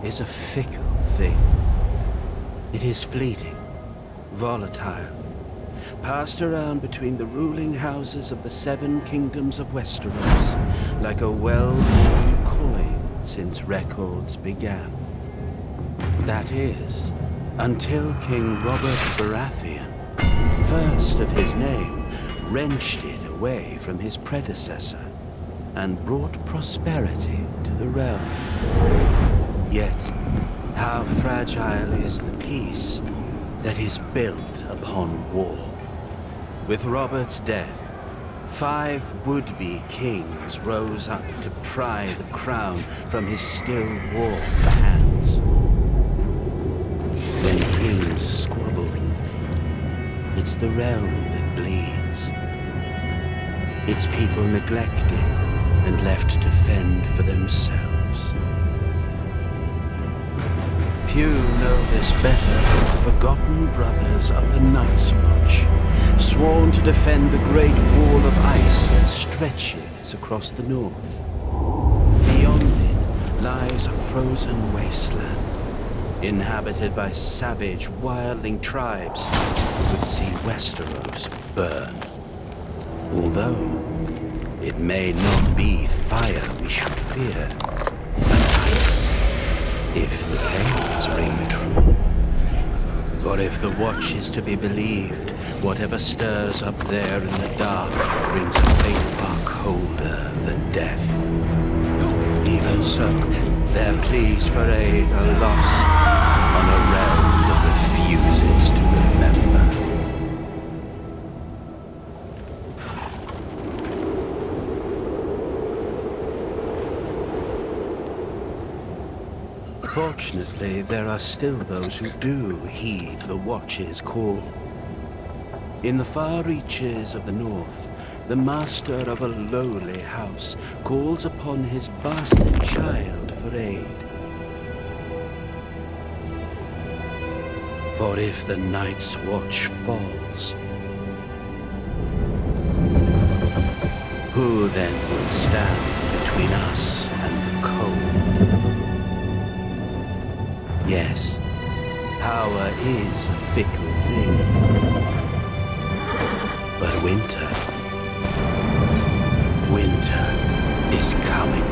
is a fickle thing. It is fleeting, volatile, passed around between the ruling houses of the 7 kingdoms of Westeros like a well-worn coin since records began. That is, until King Robert Baratheon, first of his name, wrenched it away from his predecessor and brought prosperity to the realm. Yet, how fragile is the peace that is built upon war? With Robert's death, 5 would-be kings rose up to pry the crown from his still warm hands. Then kings squabble. It's the realm that bleeds. Its people neglected and left to fend for themselves. Few know this better than the forgotten brothers of the Night's Watch, sworn to defend the great wall of ice that stretches across the north. Beyond it lies a frozen wasteland, inhabited by savage, wildling tribes who would see Westeros burn. Although it may not be fire we should fear, but ice, if the tales ring true. For if the Watch is to be believed, whatever stirs up there in the dark brings a fate far colder than death. Even so, their pleas for aid are lost on a realm that refuses to remember. Fortunately, there are still those who do heed the Watch's call. In the far reaches of the north, the master of a lowly house calls upon his bastard child for aid. For if the Night's Watch falls, who then will stand between us and the cold? Yes, power is a fickle thing. But winter is coming.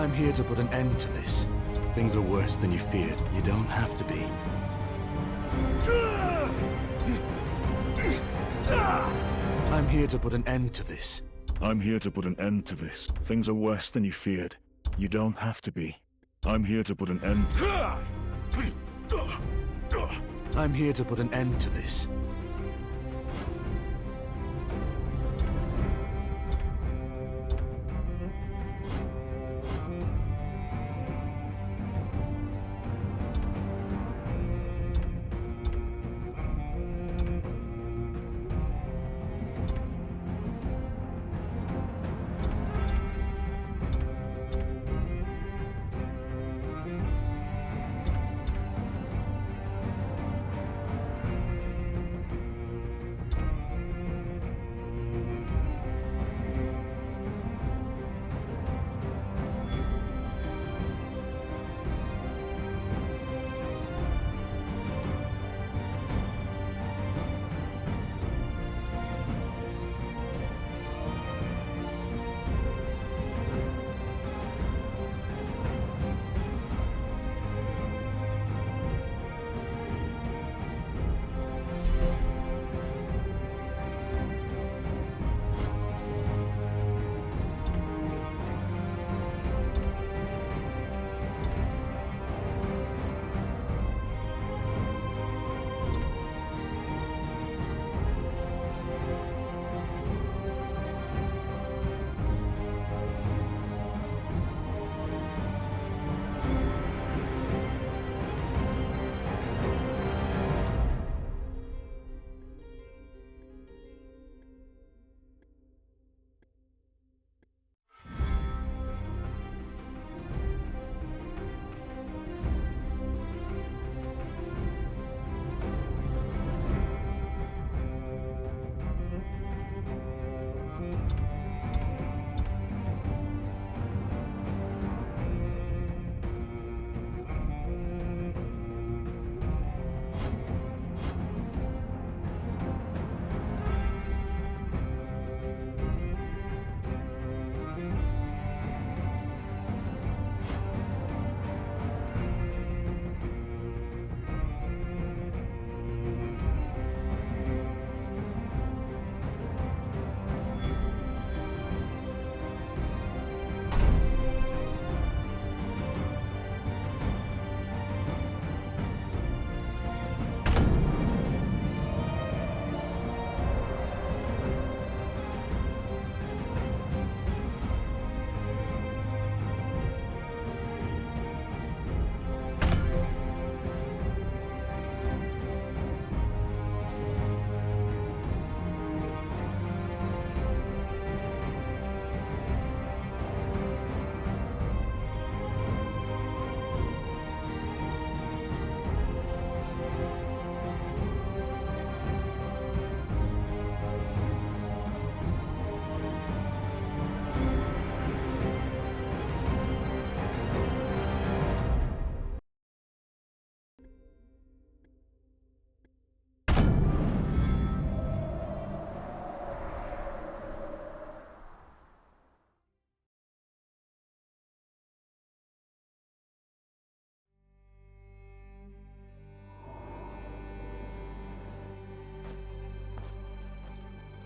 I'm here to put an end to this. Things are worse than you feared. You don't have to be. I'm here to put an end to this. I'm here to put an end to this. Things are worse than you feared. You don't have to be. I'm here to put an end to... I'm here to put an end to this.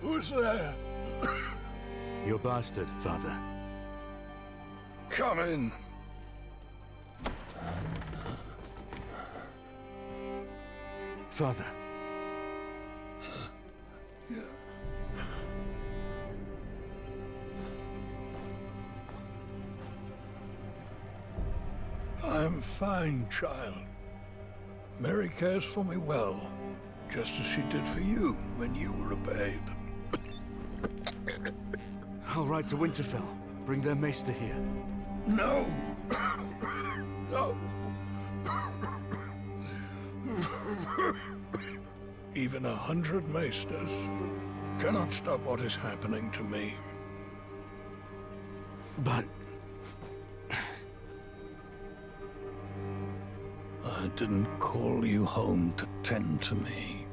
Who's there? Your bastard, father. Come in. Father. Yeah. I'm fine, child. Mary cares for me well, just as she did for you when you were a babe. I'll ride to Winterfell. Bring their maester here. No! No! Even 100 maesters cannot stop what is happening to me. But... I didn't call you home to tend to me.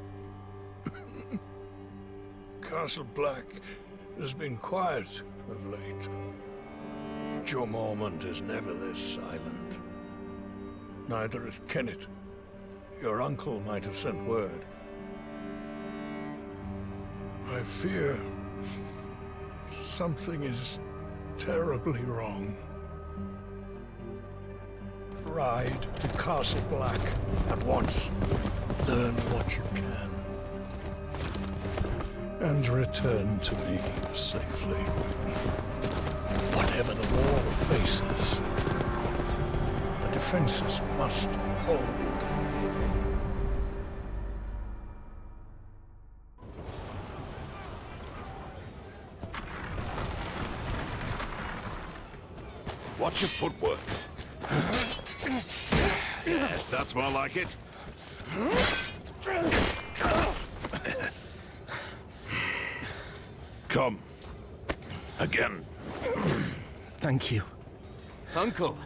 Castle Black has been quiet of late. Your Mormont is never this silent. Neither is Kennet. Your uncle might have sent word. I fear something is terribly wrong. Ride to Castle Black at once. Learn what you can. And return to me safely. Whatever the war faces, the defenses must hold. Watch your footwork. Yes, that's more like it. Come. Again. Thank you. Uncle!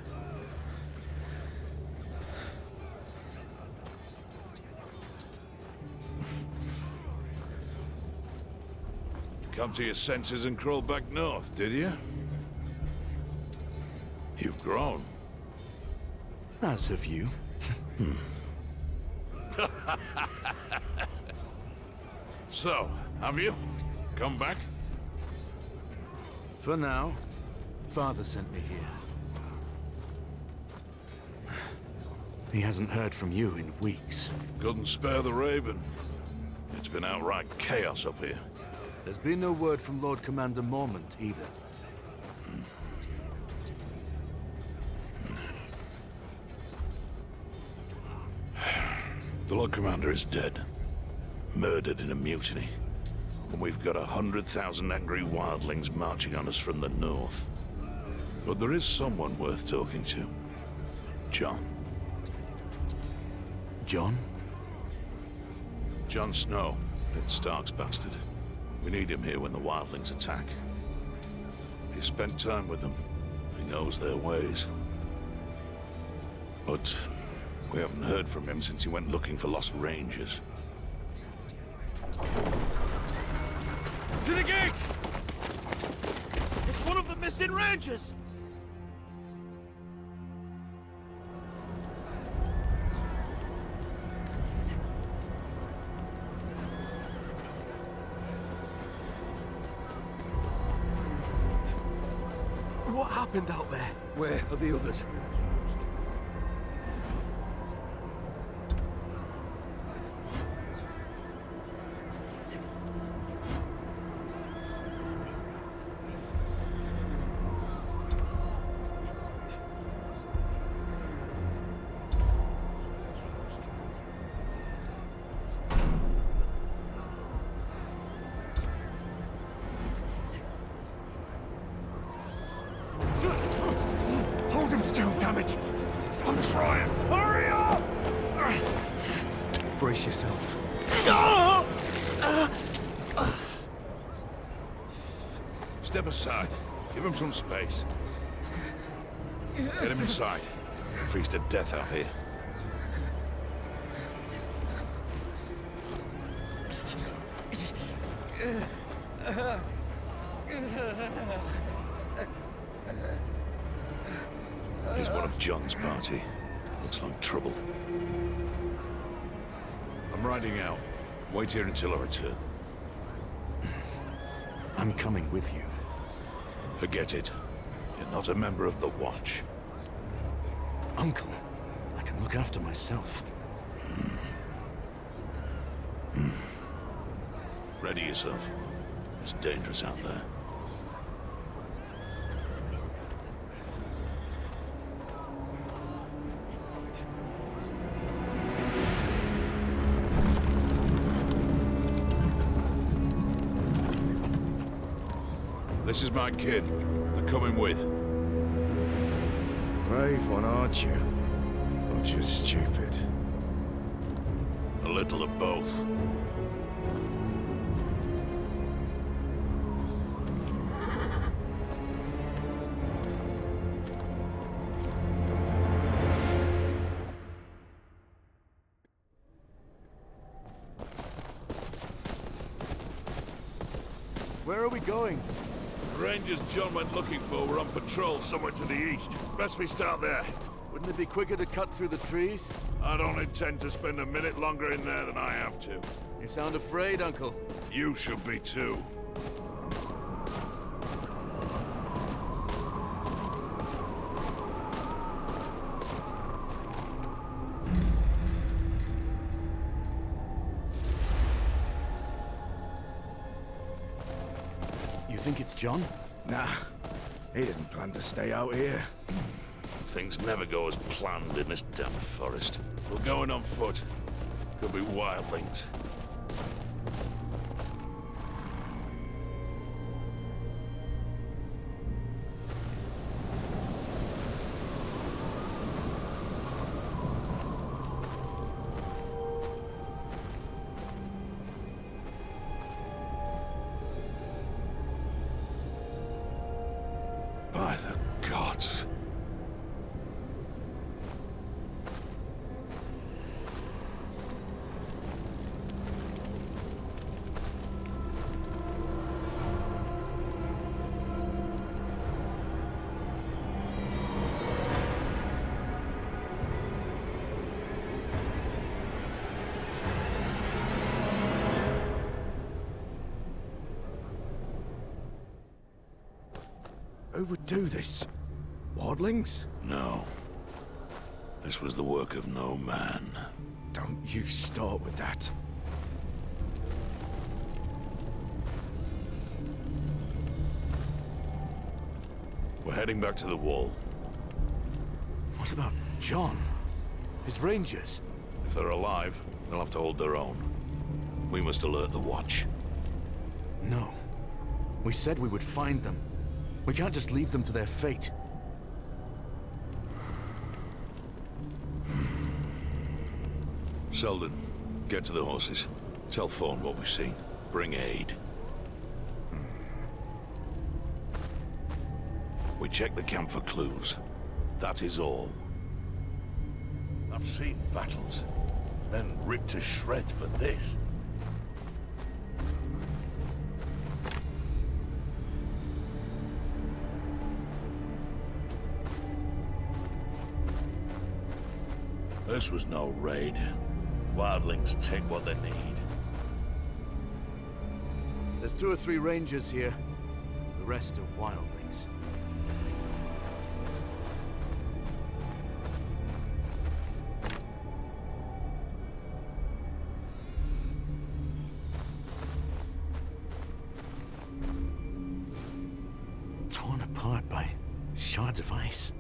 Come to your senses and crawl back north, did you? You've grown. As have you. So, have you? Come back? For now, Father sent me here. He hasn't heard from you in weeks. Couldn't spare the Raven. It's been outright chaos up here. There's been no word from Lord Commander Mormont either. The Lord Commander is dead. Murdered in a mutiny. And we've got 100,000 angry wildlings marching on us from the north. But there is someone worth talking to. Jon. Jon? Jon Snow, Ned Stark's bastard. We need him here when the wildlings attack. He spent time with them. He knows their ways. But we haven't heard from him since he went looking for lost rangers. To the gate! It's one of the missing rangers! What happened out there? Where are the others? Hold him still, damn it! I'm trying! Hurry up! Brace yourself. Step aside. Give him some space. Get him inside. Freeze to death out here. He's one of Jon's party. Looks like trouble. I'm riding out. Wait here until I return. I'm coming with you. Forget it. You're not a member of the Watch. Uncle, I can look after myself. Ready yourself. It's dangerous out there. This is my kid. They're coming with. Brave one, aren't you? Or just stupid? A little of both. Where are we going? Rangers John went looking for were on patrol somewhere to the east. Best we start there. Wouldn't it be quicker to cut through the trees? I don't intend to spend a minute longer in there than I have to. You sound afraid, Uncle. You should be too. You think it's Jon? Nah, he didn't plan to stay out here. Things never go as planned in this damn forest. We're going on foot. Could be wildlings. By the gods. Who would do this? Wildlings? No. This was the work of no man. Don't you start with that. We're heading back to the wall. What about Jon? His rangers? If they're alive, they'll have to hold their own. We must alert the watch. No. We said we would find them. We can't just leave them to their fate. Selden, get to the horses. Tell Thorne what we've seen. Bring aid. We check the camp for clues. That is all. I've seen battles. Men ripped to shreds, but this... This was no raid. Wildlings take what they need. There's 2 or 3 rangers here. The rest are wildlings. Torn apart by shards of ice.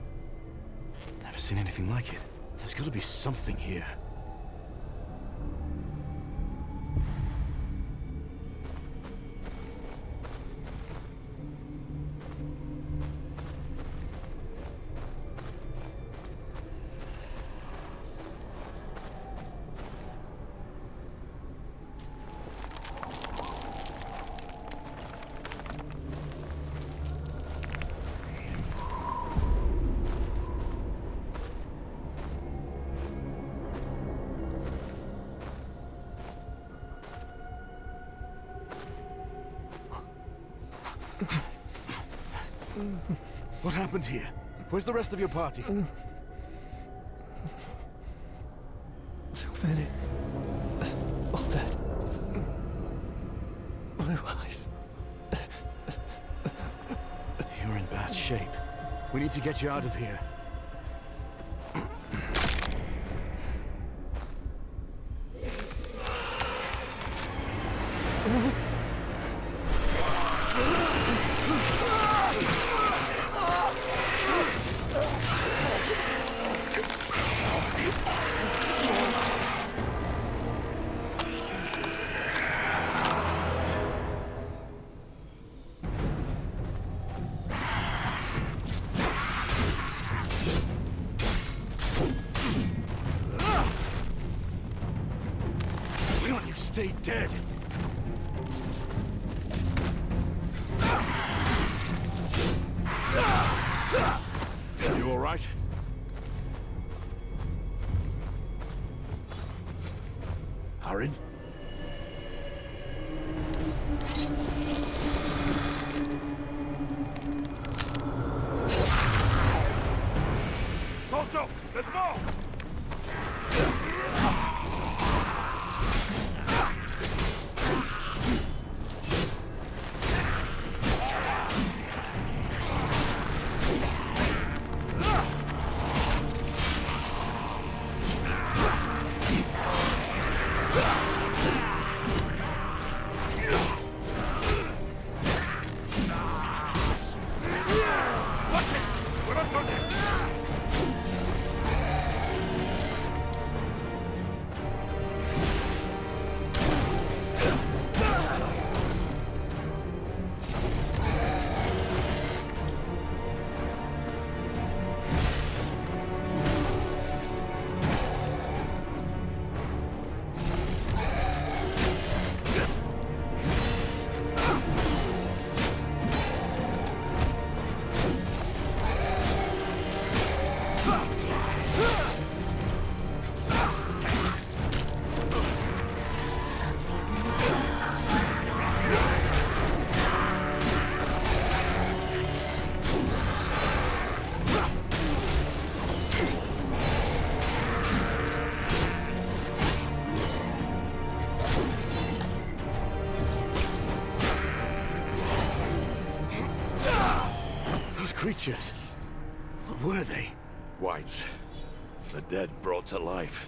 Never seen anything like it. There's gotta be something here. What happened here? Where's the rest of your party? So many. All dead. Blue eyes. You're in bad shape. We need to get you out of here. Why don't you stay dead? You all right? Aaron? creatures. What were they? Wights. The dead brought to life.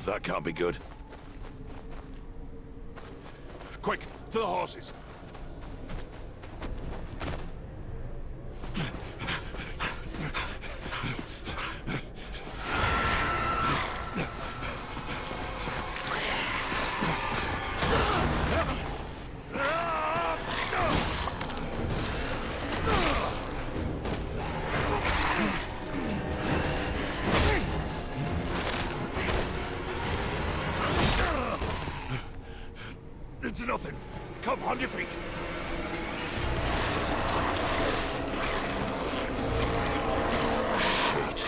That can't be good. Quick, to the horses. It's nothing. Come, on your feet. Shit.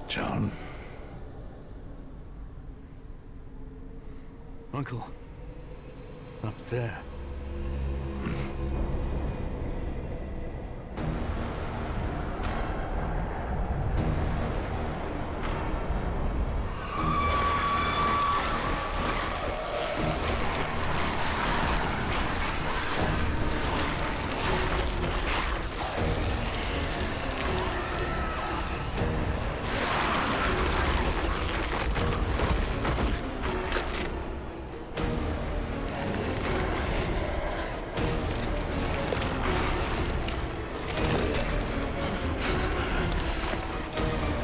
Jon? Uncle. Up there.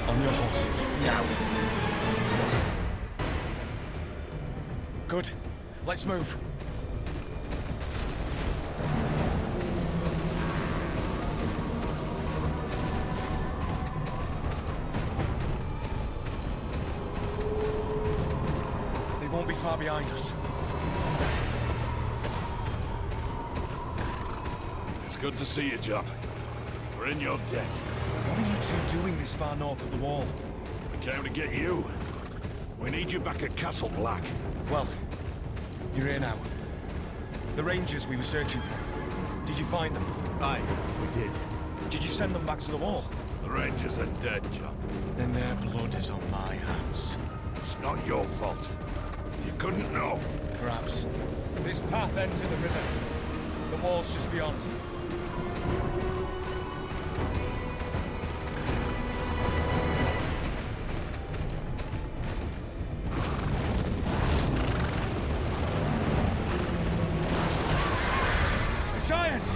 On your horses, now. Good. Let's move. They won't be far behind us. It's good to see you, Jon. We're in your debt. What are you two doing this far north of the wall? We came to get you. We need you back at Castle Black. Well, you're here now. The Rangers we were searching for. Did you find them? Aye, we did. Did you send them back to the wall? The Rangers are dead, Jon. Then their blood is on my hands. It's not your fault. You couldn't know. Perhaps. This path ends in the river. The wall's just beyond. The giants!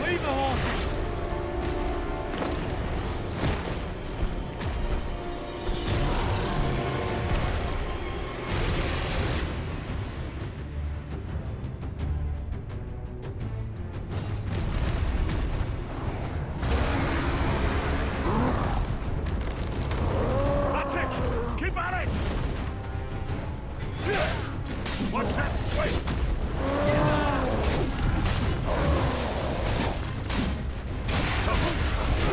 Leave the horses! That's it! Keep at it! Watch that swing!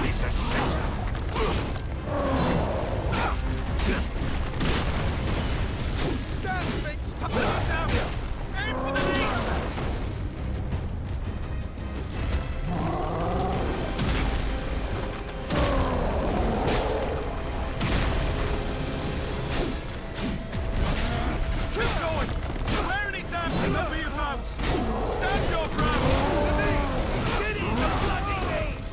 Piece of shit! That thing's touching us out! Aim for the knee! Keep going! Where any damn remember your vows! Stand your ground! The knees! Get in the bloody knees!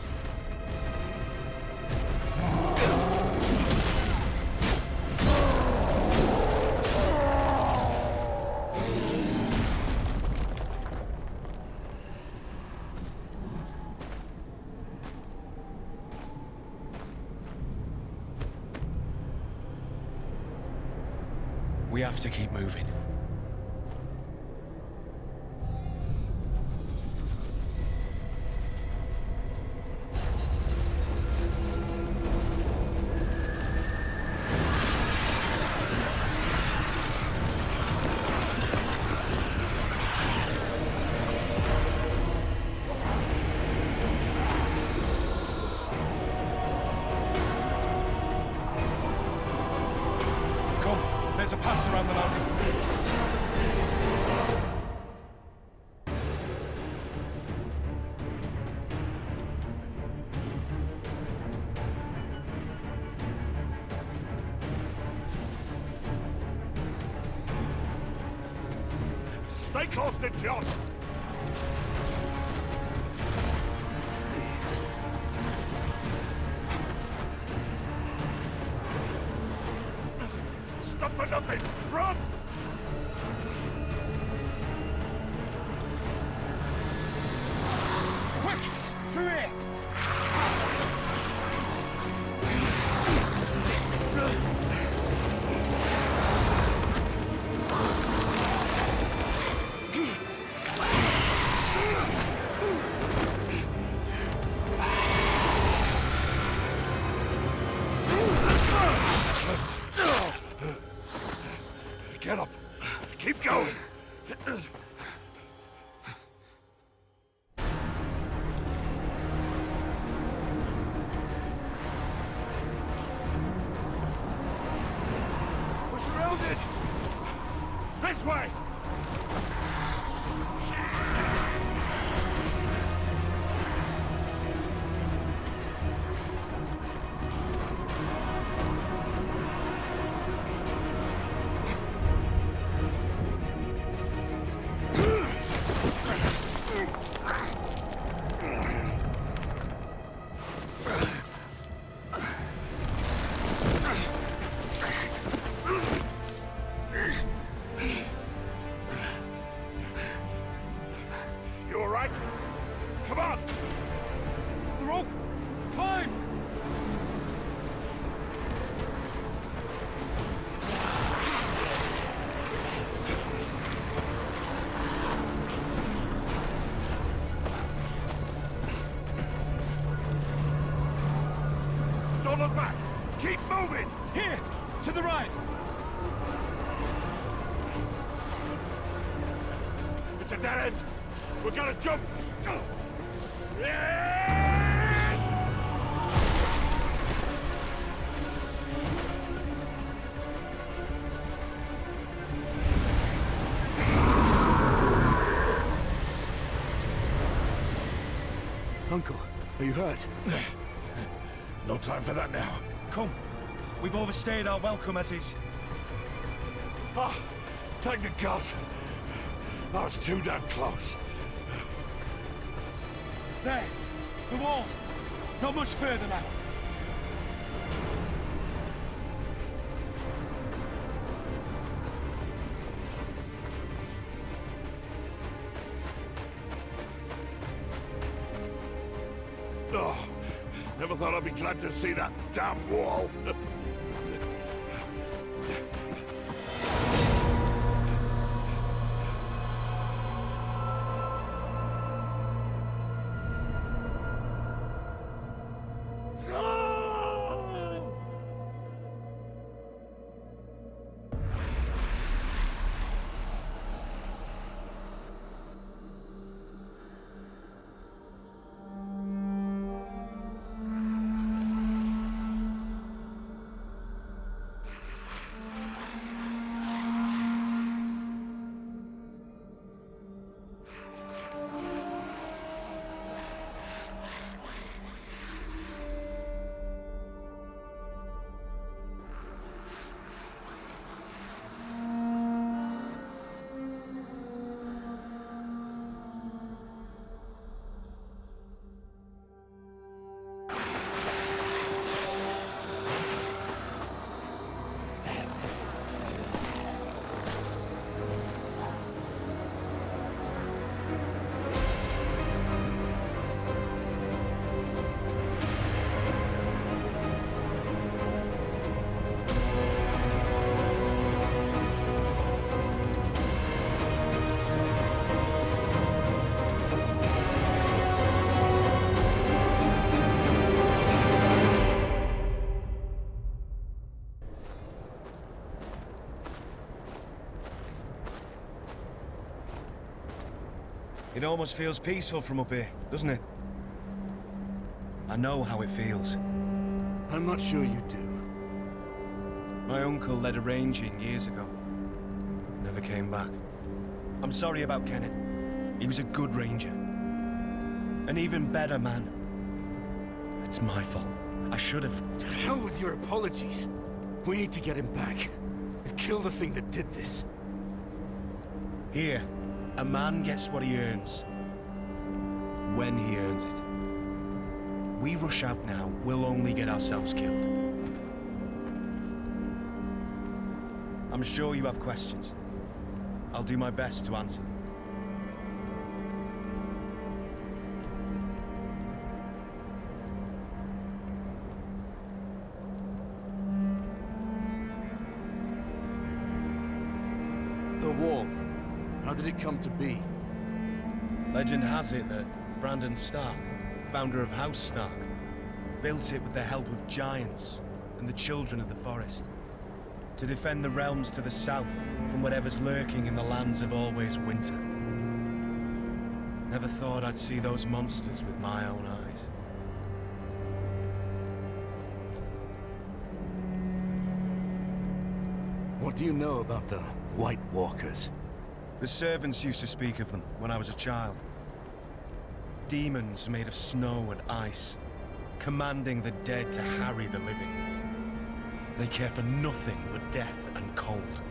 We have to keep moving. there's a pass around the mountain. Stay close to Jon! Stop for nothing! Run! Quick! Through here! Get up! Keep going! We're surrounded! This way! You all right? Come on! The rope! Climb! Don't look back! Keep moving! Here! To the right! It's a dead end! We gotta jump! Uncle, are you hurt? No time for that now. Come. We've overstayed our welcome as is. Ah, thank the gods. I was too damn close. There! The wall! Not much further now. Oh, never thought I'd be glad to see that damn wall. It almost feels peaceful from up here, doesn't it? I know how it feels. I'm not sure you do. My uncle led a ranging years ago. Never came back. I'm sorry about Kenneth. He was a good ranger. An even better man. It's my fault. I should have... To hell with your apologies. We need to get him back. And kill the thing that did this. Here, a man gets what he earns. When he earns it. We rush out now, we'll only get ourselves killed. I'm sure you have questions. I'll do my best to answer them. The wall. How did it come to be? Legend has it that Brandon Stark, founder of House Stark, built it with the help of giants and the children of the forest, to defend the realms to the south from whatever's lurking in the lands of always winter. Never thought I'd see those monsters with my own eyes. What do you know about the White Walkers? The servants used to speak of them when I was a child. Demons made of snow and ice, commanding the dead to harry the living. They care for nothing but death and cold.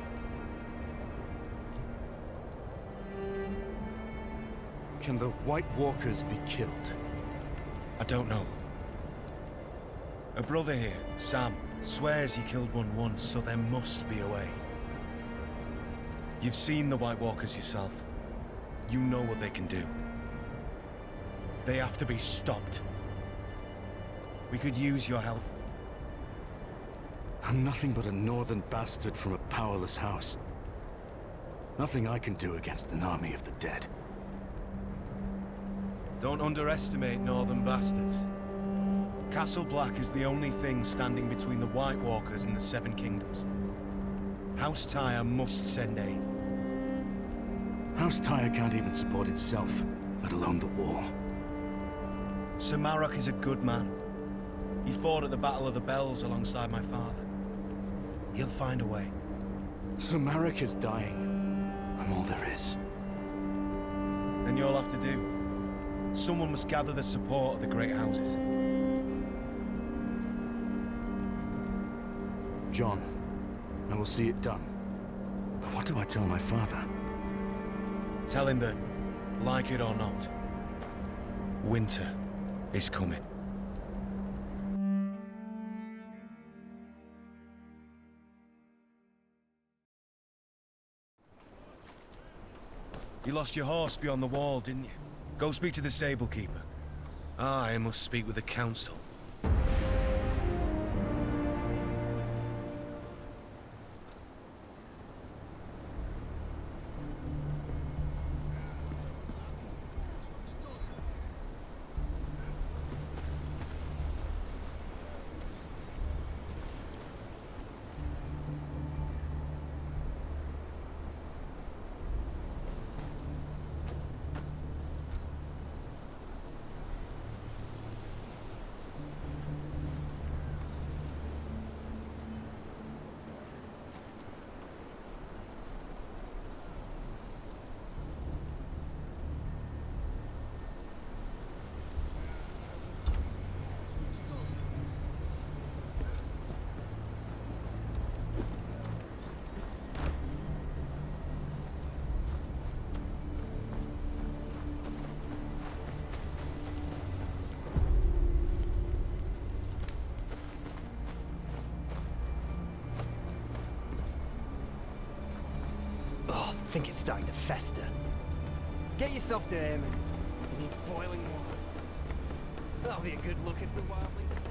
Can the White Walkers be killed? I don't know. A brother here, Sam, swears he killed one once, so there must be a way. You've seen the White Walkers yourself. You know what they can do. They have to be stopped. We could use your help. I'm nothing but a northern bastard from a powerless house. Nothing I can do against an army of the dead. Don't underestimate northern bastards. Castle Black is the only thing standing between the White Walkers and the Seven Kingdoms. House Tyre must send aid. House Tyre can't even support itself, let alone the wall. Sir Marok is a good man. He fought at the Battle of the Bells alongside my father. He'll find a way. So Marek is dying. I'm all there is. Then you'll have to do. Someone must gather the support of the great houses. Jon, I will see it done. But what do I tell my father? Tell him that, like it or not, winter is coming. You lost your horse beyond the wall, didn't you? Go speak to the stable keeper. I must speak with the council. I think it's starting to fester. Get yourself to him. He needs boiling water. That'll be a good look if the wildlings attack.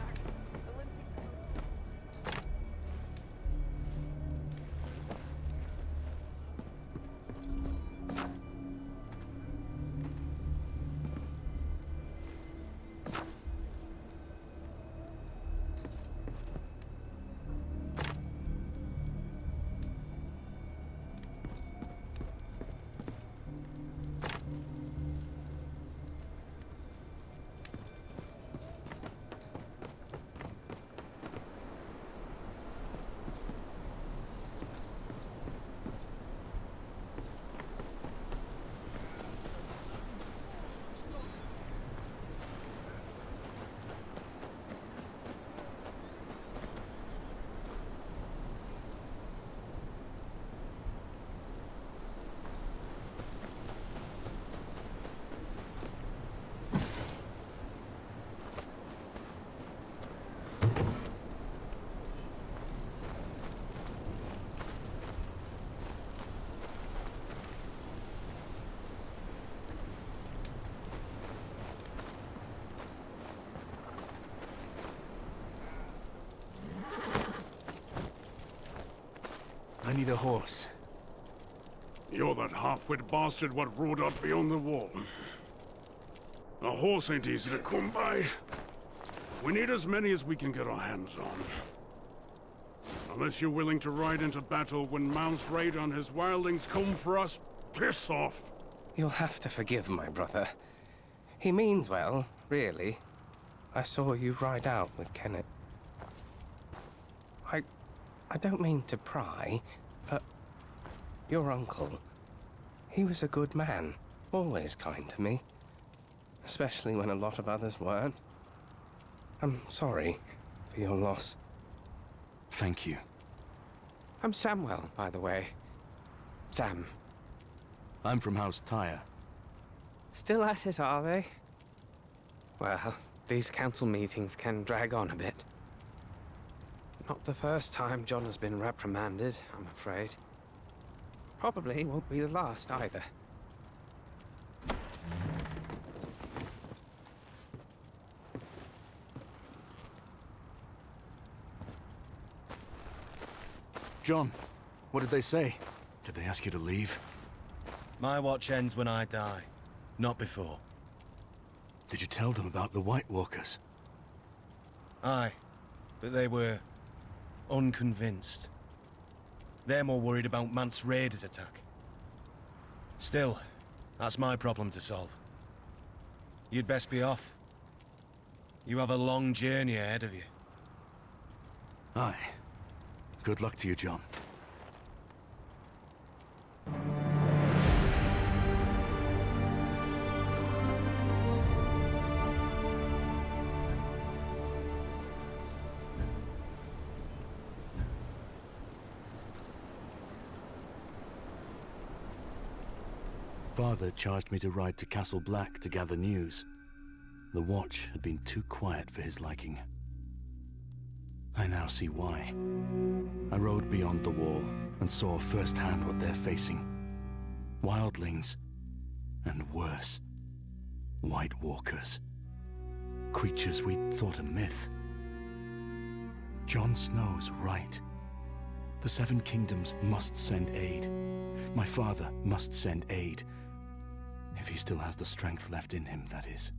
I need a horse. You're that half-wit bastard what rode up beyond the wall. A horse ain't easy to come by. We need as many as we can get our hands on. Unless you're willing to ride into battle when Mount's raid on his wildlings come for us, piss off. You'll have to forgive my brother. He means well, really. I saw you ride out with Kenneth. I don't mean to pry, but your uncle, he was a good man, always kind to me, especially when a lot of others weren't. I'm sorry for your loss. Thank you. I'm Samwell, by the way. Sam. I'm from House Tyre. Still at it, are they? Well, these council meetings can drag on a bit. Not the first time Jon has been reprimanded, I'm afraid. Probably won't be the last either. Jon, what did they say? Did they ask you to leave? My watch ends when I die, not before. Did you tell them about the White Walkers? Aye, but they were unconvinced. They're more worried about Mant's raiders' attack. Still, that's my problem to solve. You'd best be off. You have a long journey ahead of you. Aye. Good luck to you, Jon. Father charged me to ride to Castle Black to gather news. The Watch had been too quiet for his liking. I now see why. I rode beyond the wall and saw firsthand what they're facing. Wildlings, and worse, White Walkers. Creatures we'd thought a myth. Jon Snow's right. The Seven Kingdoms must send aid. My father must send aid. If he still has the strength left in him, that is.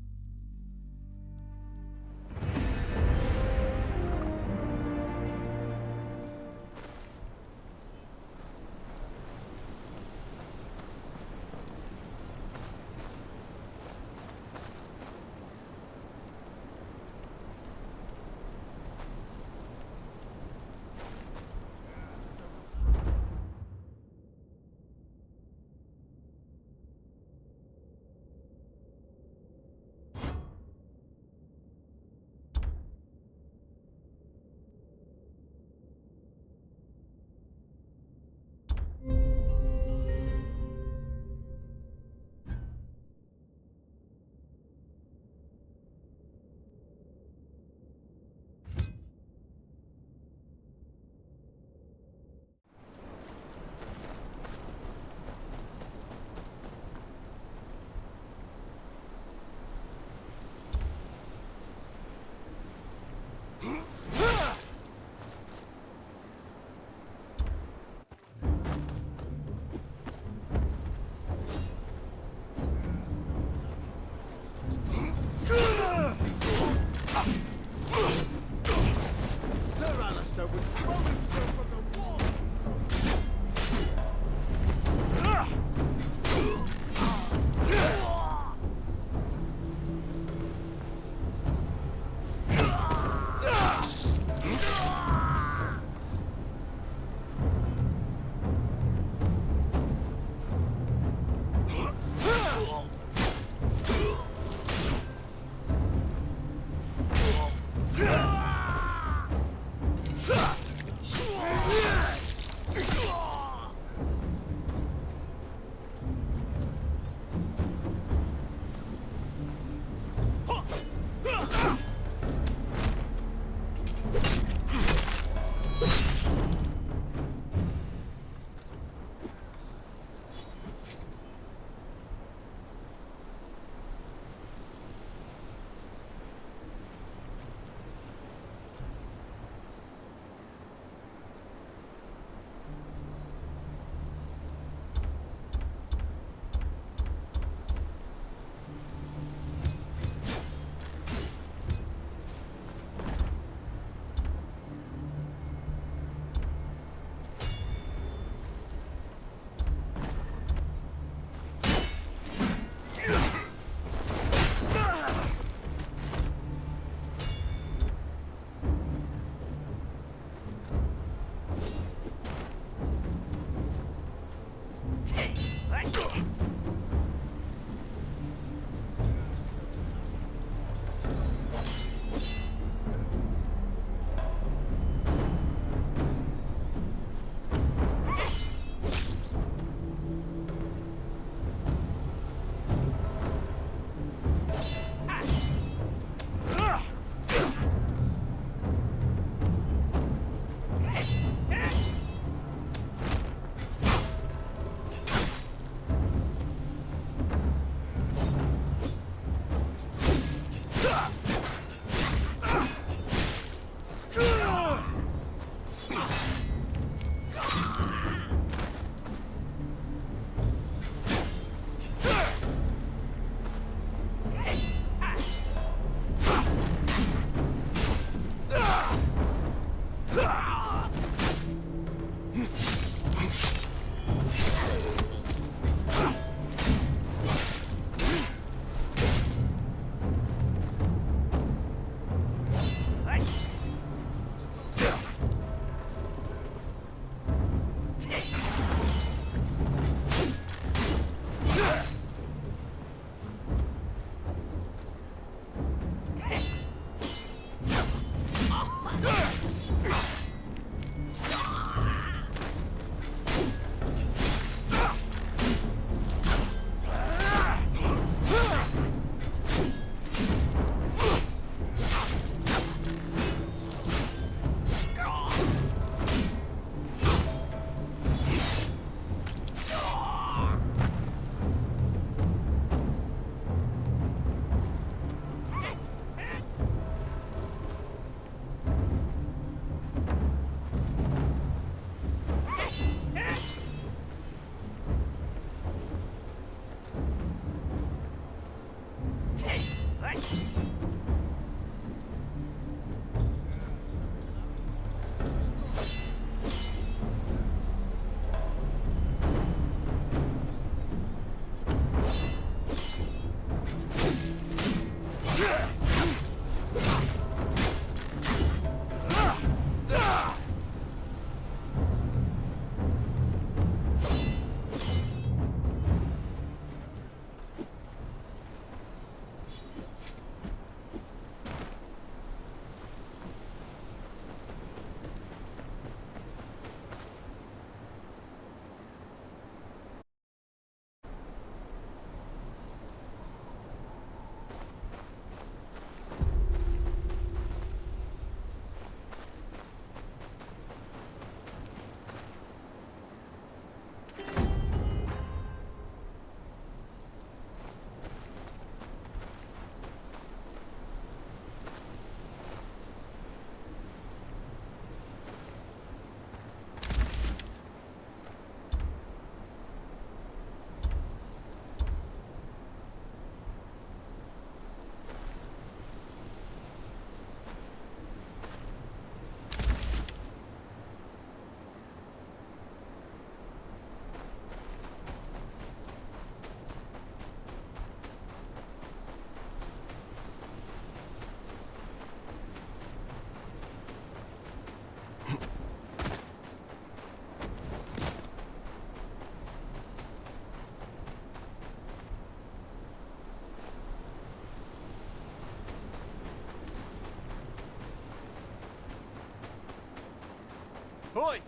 Oi!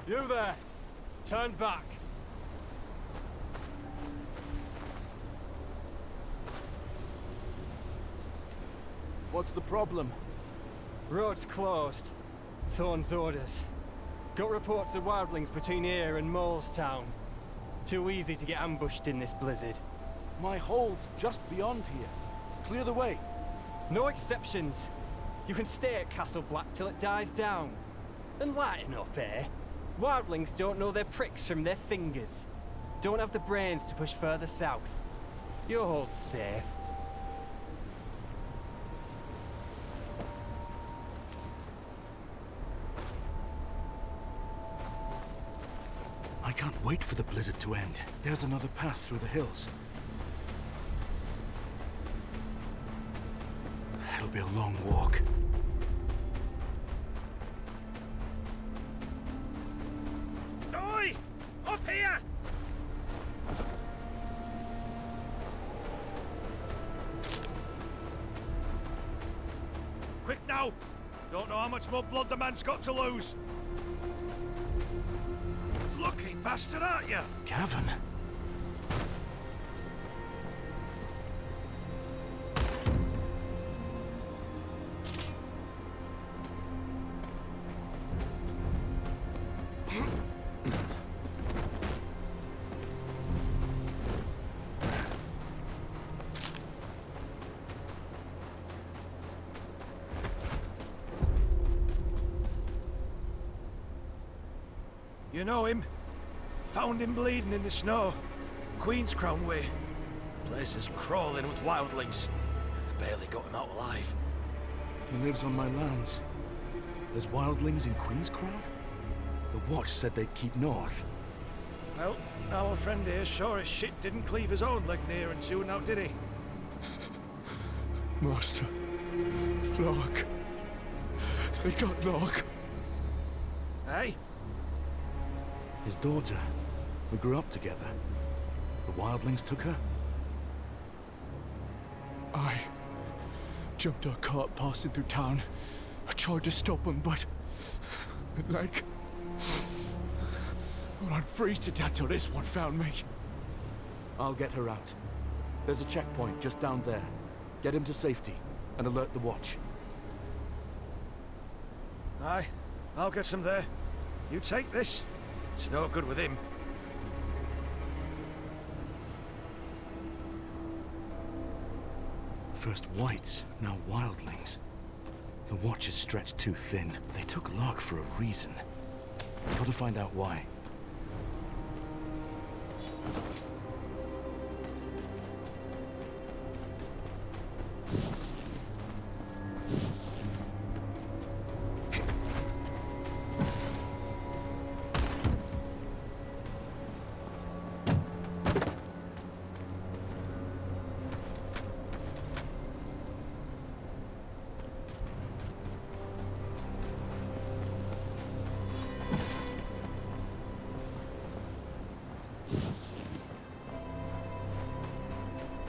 You there! Turn back! What's the problem? Road's closed. Thorn's orders. Got reports of wildlings between here and Molestown. Too easy to get ambushed in this blizzard. My hold's just beyond here. Clear the way. No exceptions. You can stay at Castle Black till it dies down. And lighten up, eh? Wildlings don't know their pricks from their fingers. Don't have the brains to push further south. Your hold's safe. I can't wait for the blizzard to end. There's another path through the hills. It'll be a long walk. Oi! Up here! Quick now! Don't know how much more blood the man's got to lose. Lucky bastard, aren't you? Gavin? You know him? Found him bleeding in the snow. Queen's Crown way. Place is crawling with wildlings. Barely got him out alive. He lives on my lands. There's wildlings in Queen's Crown? The Watch said they'd keep north. Well, our friend here sure as shit didn't cleave his own leg near and soon out, did he? Master. Lark. They got Lark. Hey? His daughter. We grew up together. The wildlings took her? I jumped a cart passing through town. I tried to stop him, but... like... well, I'd freeze to death till this one found me. I'll get her out. There's a checkpoint just down there. Get him to safety and alert the Watch. Aye, I'll get some there. You take this. It's no good with him. First wights, now wildlings. The Watch is stretched too thin. They took Lark for a reason. Gotta find out why.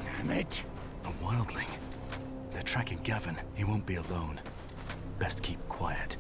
Damn it! A wildling. They're tracking Gavin. He won't be alone. Best keep quiet.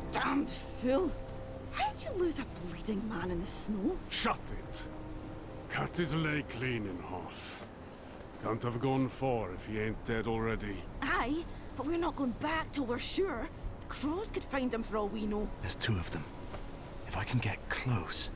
Damned fool! How'd you lose a bleeding man in the snow? Shut it. Cut his leg clean in half. Can't have gone far if he ain't dead already. Aye, but we're not going back till we're sure. The crows could find him for all we know. There's two of them. If I can get close...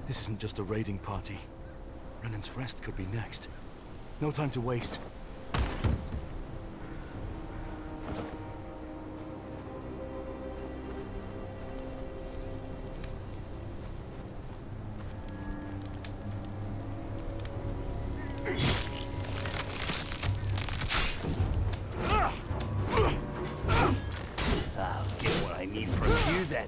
This isn't just a raiding party. Renan's Rest could be next. No time to waste. I'll get what I need from you then.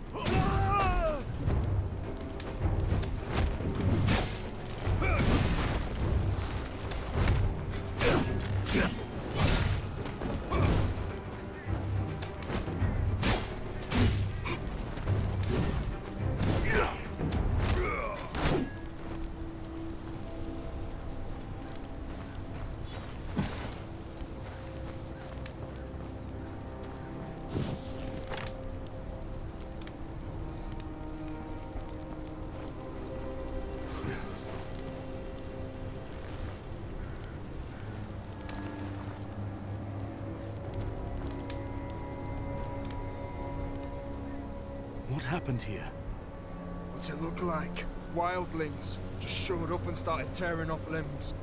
What happened here? What's it look like? Wildlings just showed up and started tearing off limbs.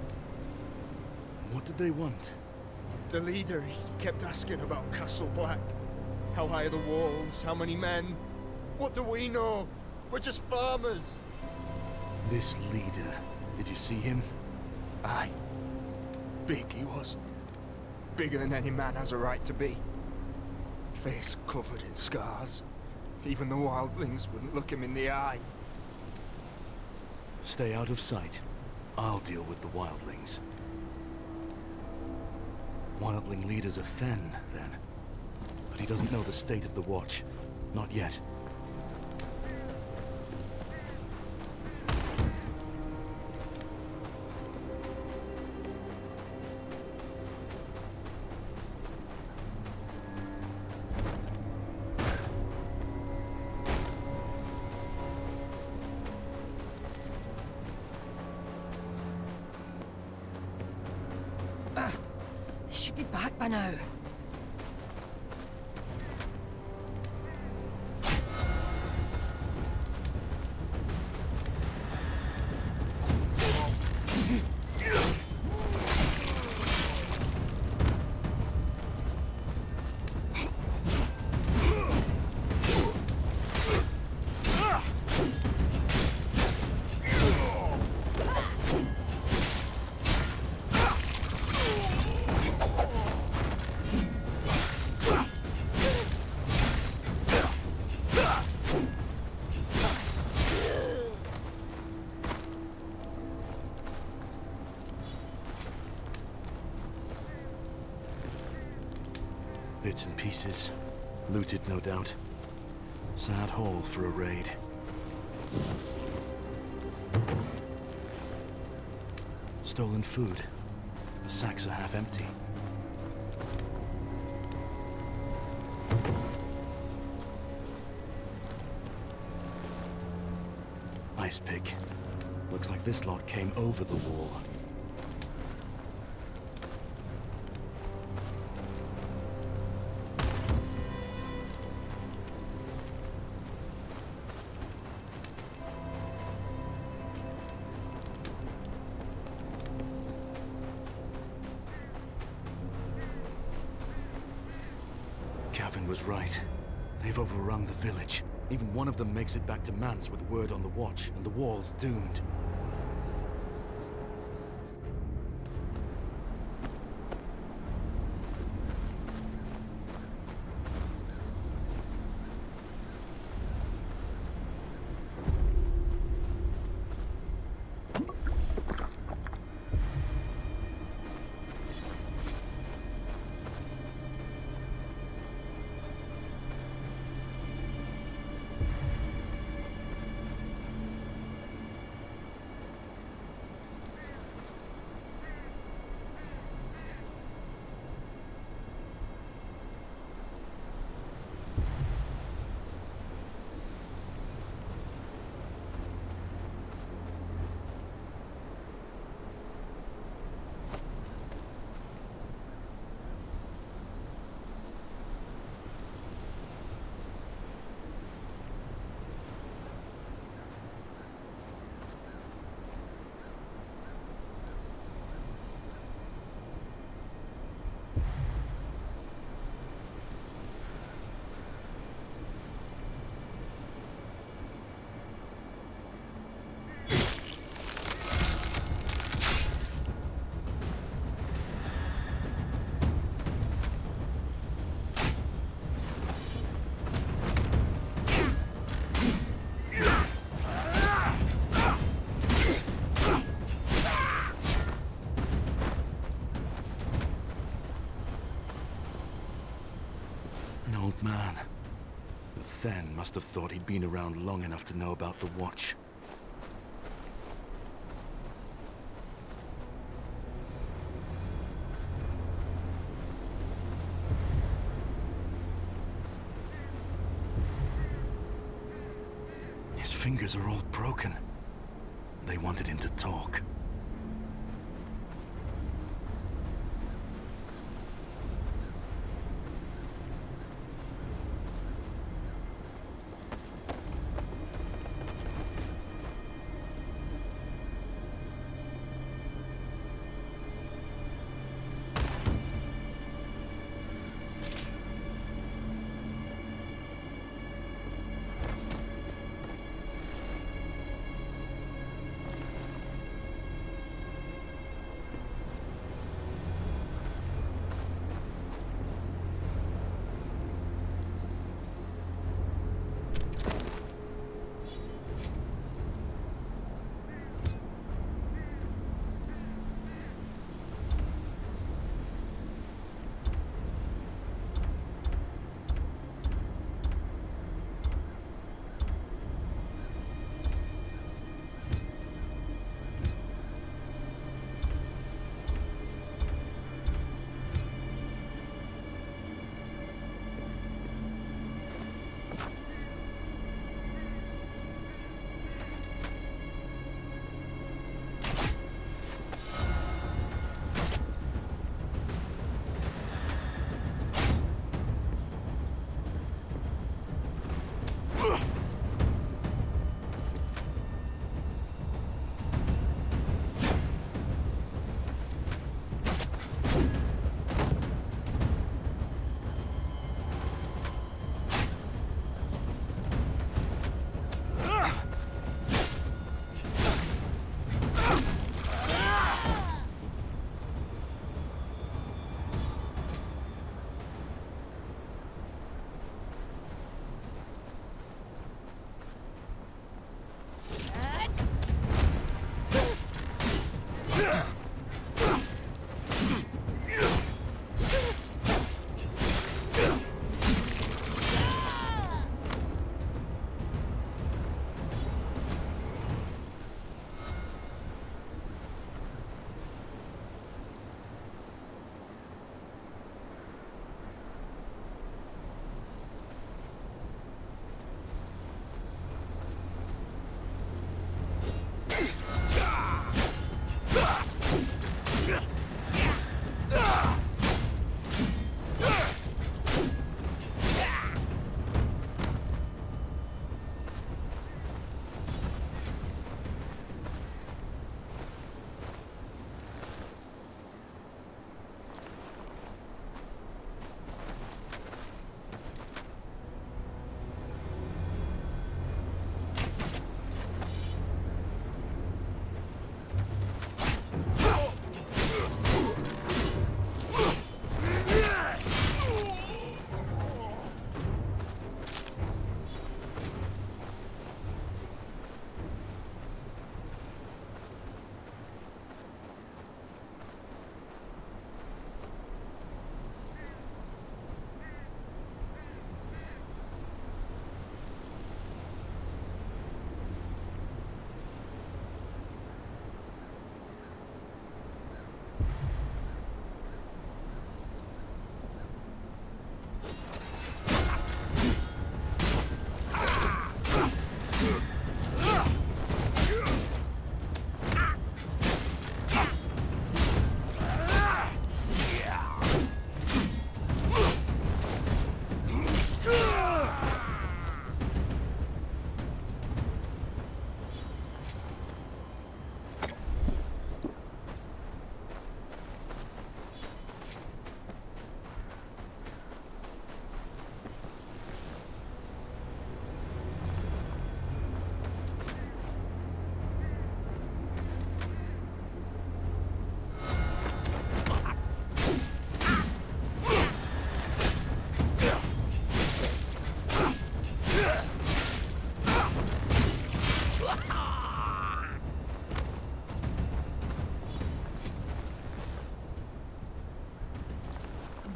What did they want? The leader, he kept asking about Castle Black. How high are the walls? How many men? What do we know? We're just farmers. This leader, did you see him? Aye. Big he was. Bigger than any man has a right to be. Face covered in scars. Even the wildlings wouldn't look him in the eye. Stay out of sight. I'll deal with the wildlings. Wildling leaders are thin, then. But he doesn't know the state of the Watch. Not yet. Should be back by now. Bits and pieces. Looted, no doubt. Sad haul for a raid. Stolen food. The sacks are half empty. Ice pick. Looks like this lot came over the wall. Gavin was right. They've overrun the village. Even one of them makes it back to Mance with word on the Watch, and the wall's doomed. must have thought he'd been around long enough to know about the watch. His fingers are all broken. They wanted him to talk.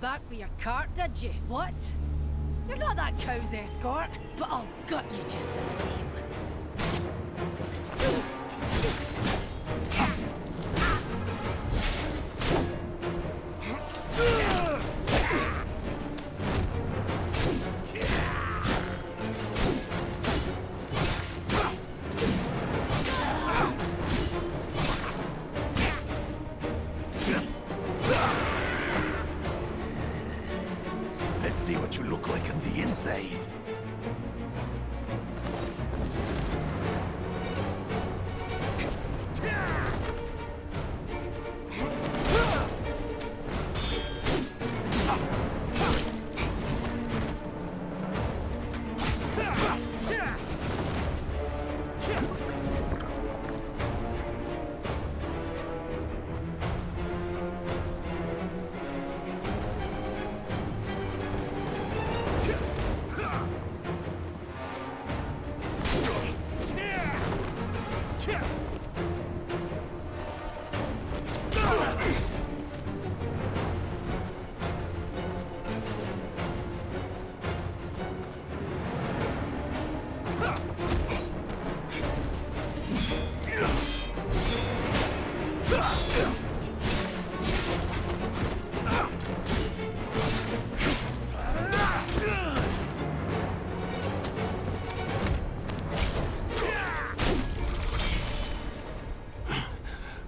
Back for your cart, did you? What? You're not that cow's escort, but I'll gut you just the same. Let's see what you look like on the inside.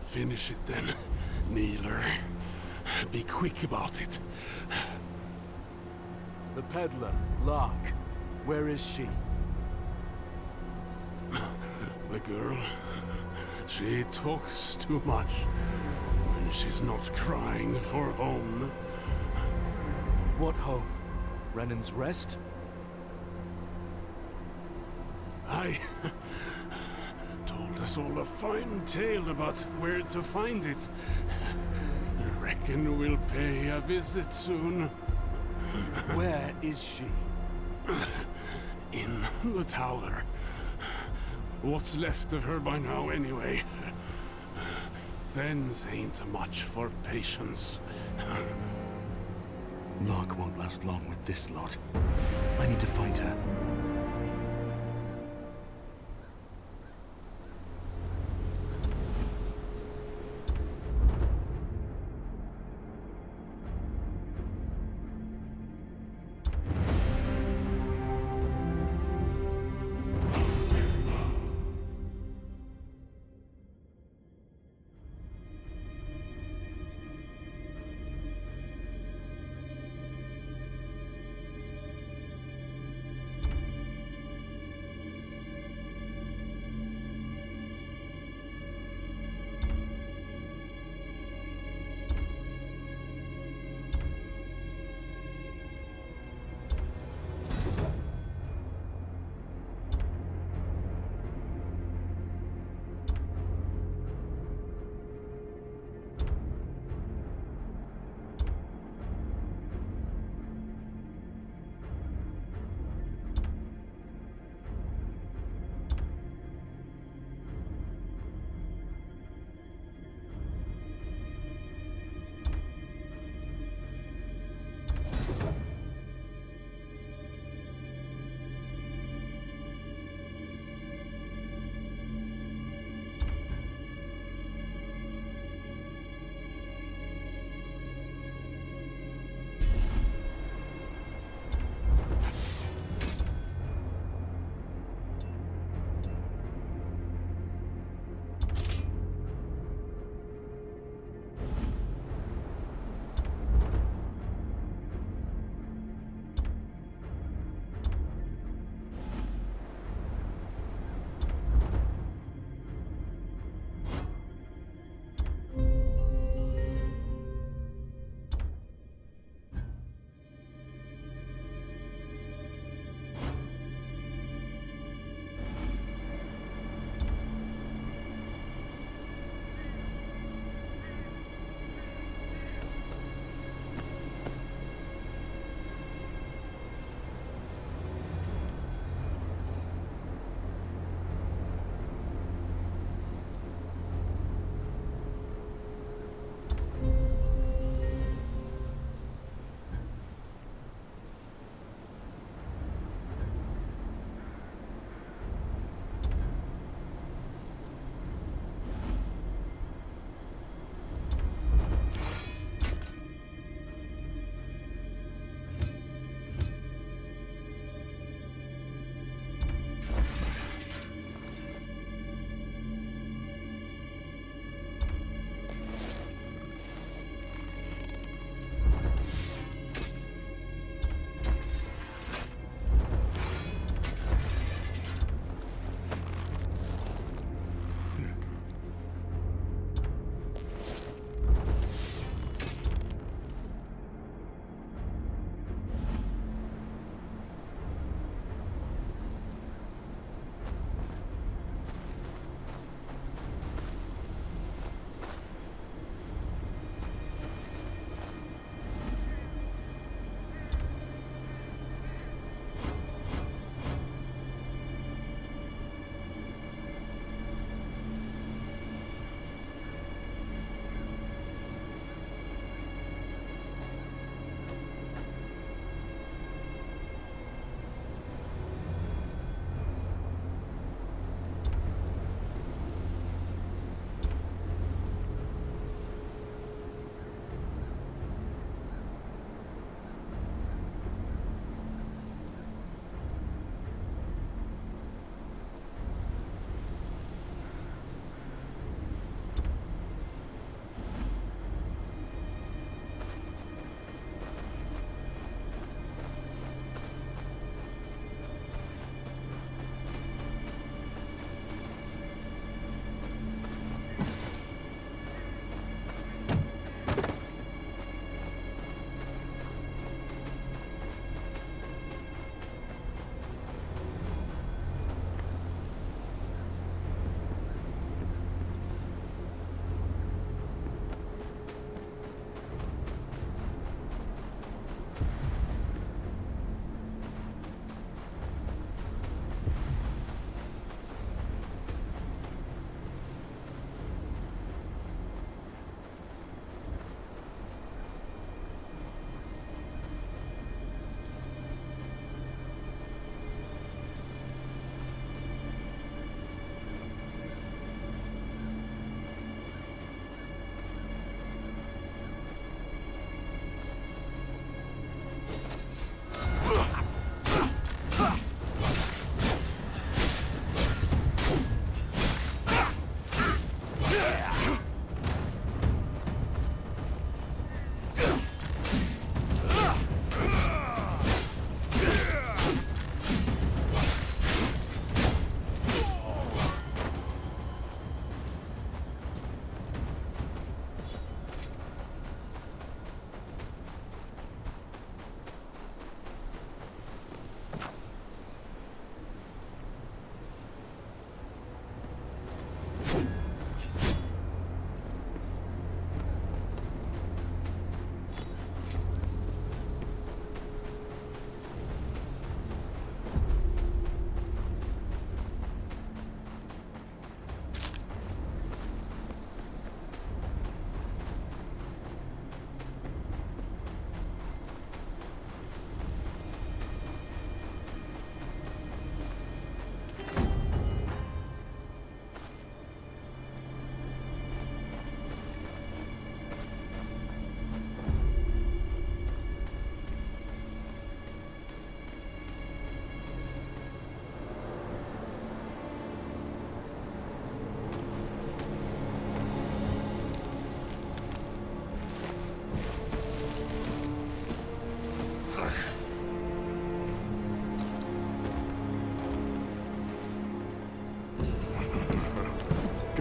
Finish it then, kneeler. Be quick about it. The peddler, Lark. Where is she? The girl, she talks too much when she's not crying for home. What home? Renan's Rest? I told us all a fine tale about where to find it. Reckon we'll pay a visit soon. Where is she? In the tower. What's left of her by now, anyway? Thens ain't much for patience. Lark won't last long with this lot. I need to find her.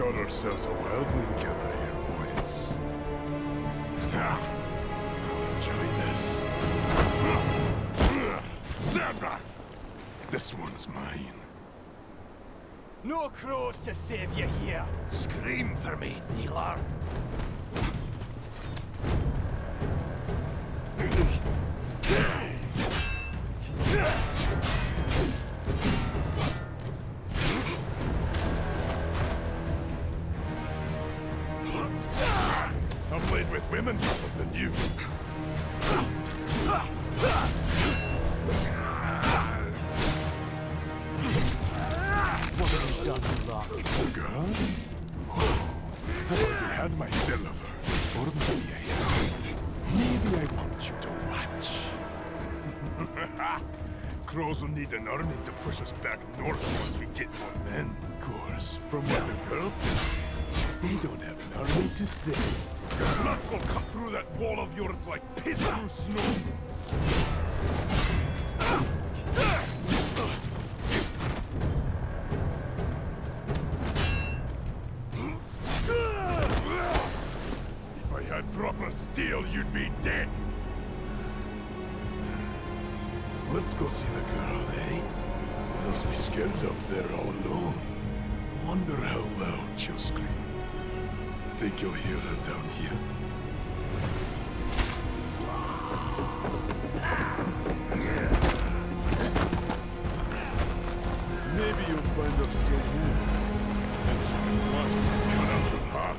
got ourselves a wildling killer here, boys. Ha! I'll enjoy this. Stand back! This one's mine. No crows to save you here. Scream for me, Kneeler. I've played with women tougher than you. What have you done to Lark? Girl? I've already had my fill of her. Or maybe I want you to watch. Crows will need an army to push us back north once we get more men. Of course, from what the girl tells me, they don't have an army to save. Blood will cut through that wall of yours like piss through snow. If I had proper steel, you'd be dead. Let's go see the girl, eh? Must be scared up there all alone. Wonder how loud she'll scream. Think you'll hear her down here? Maybe you'll find her still here. And she can watch us cut out your heart.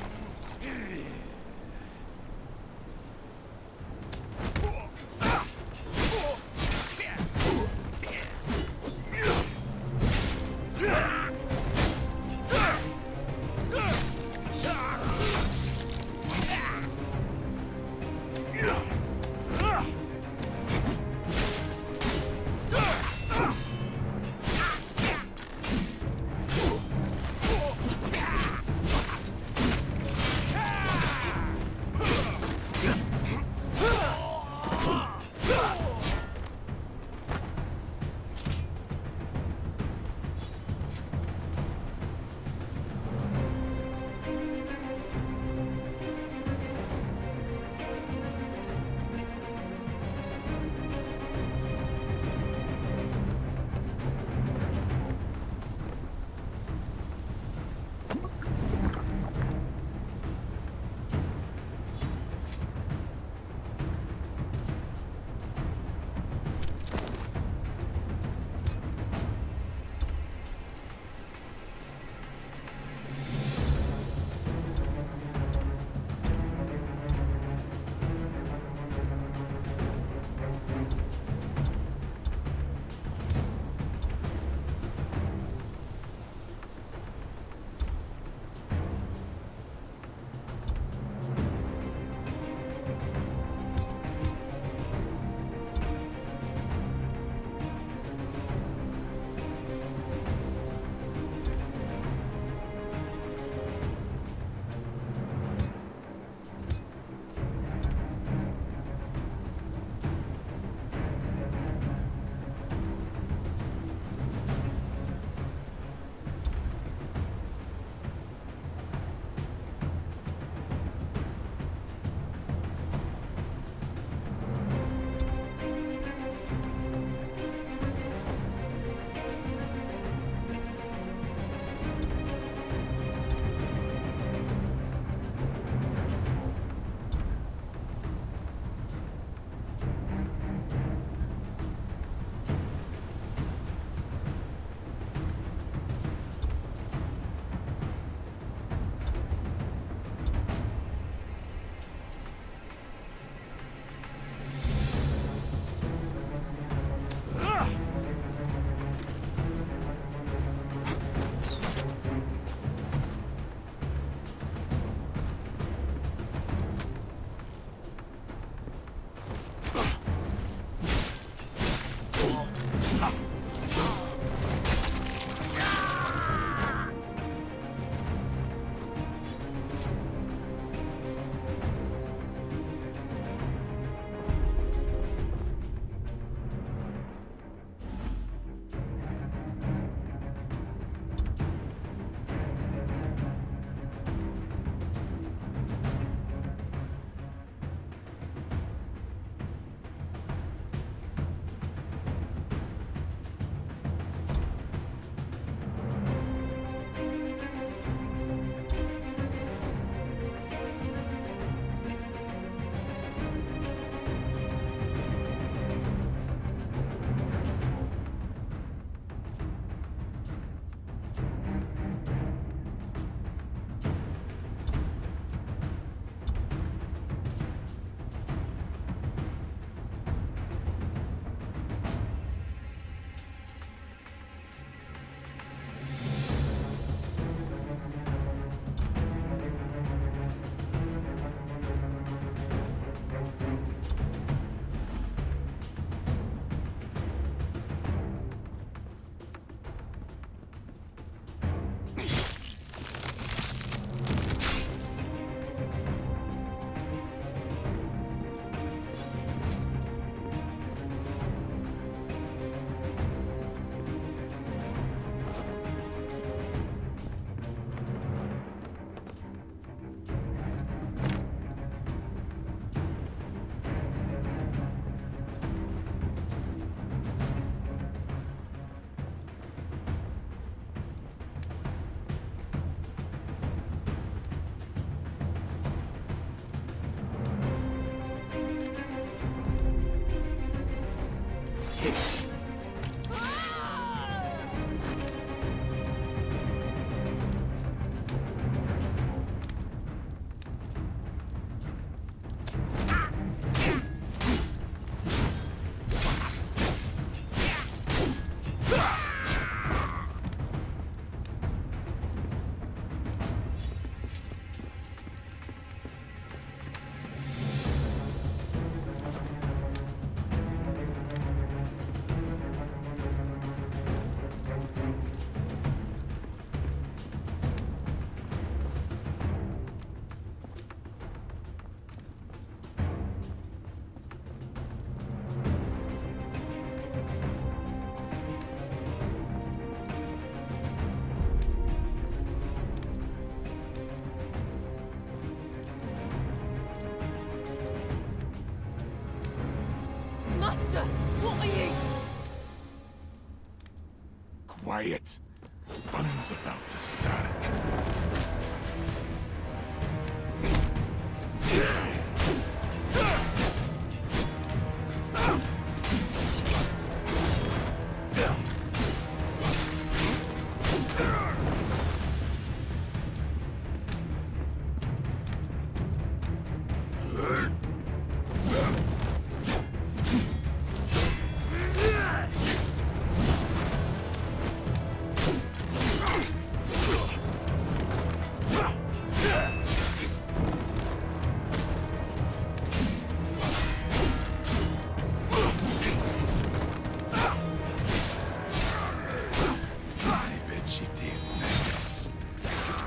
quiet. Fun's about to start.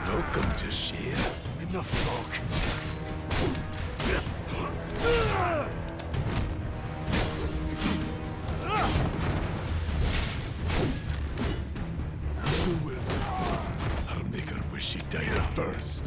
Welcome to share. Enough talk. I'll make her wish she died first.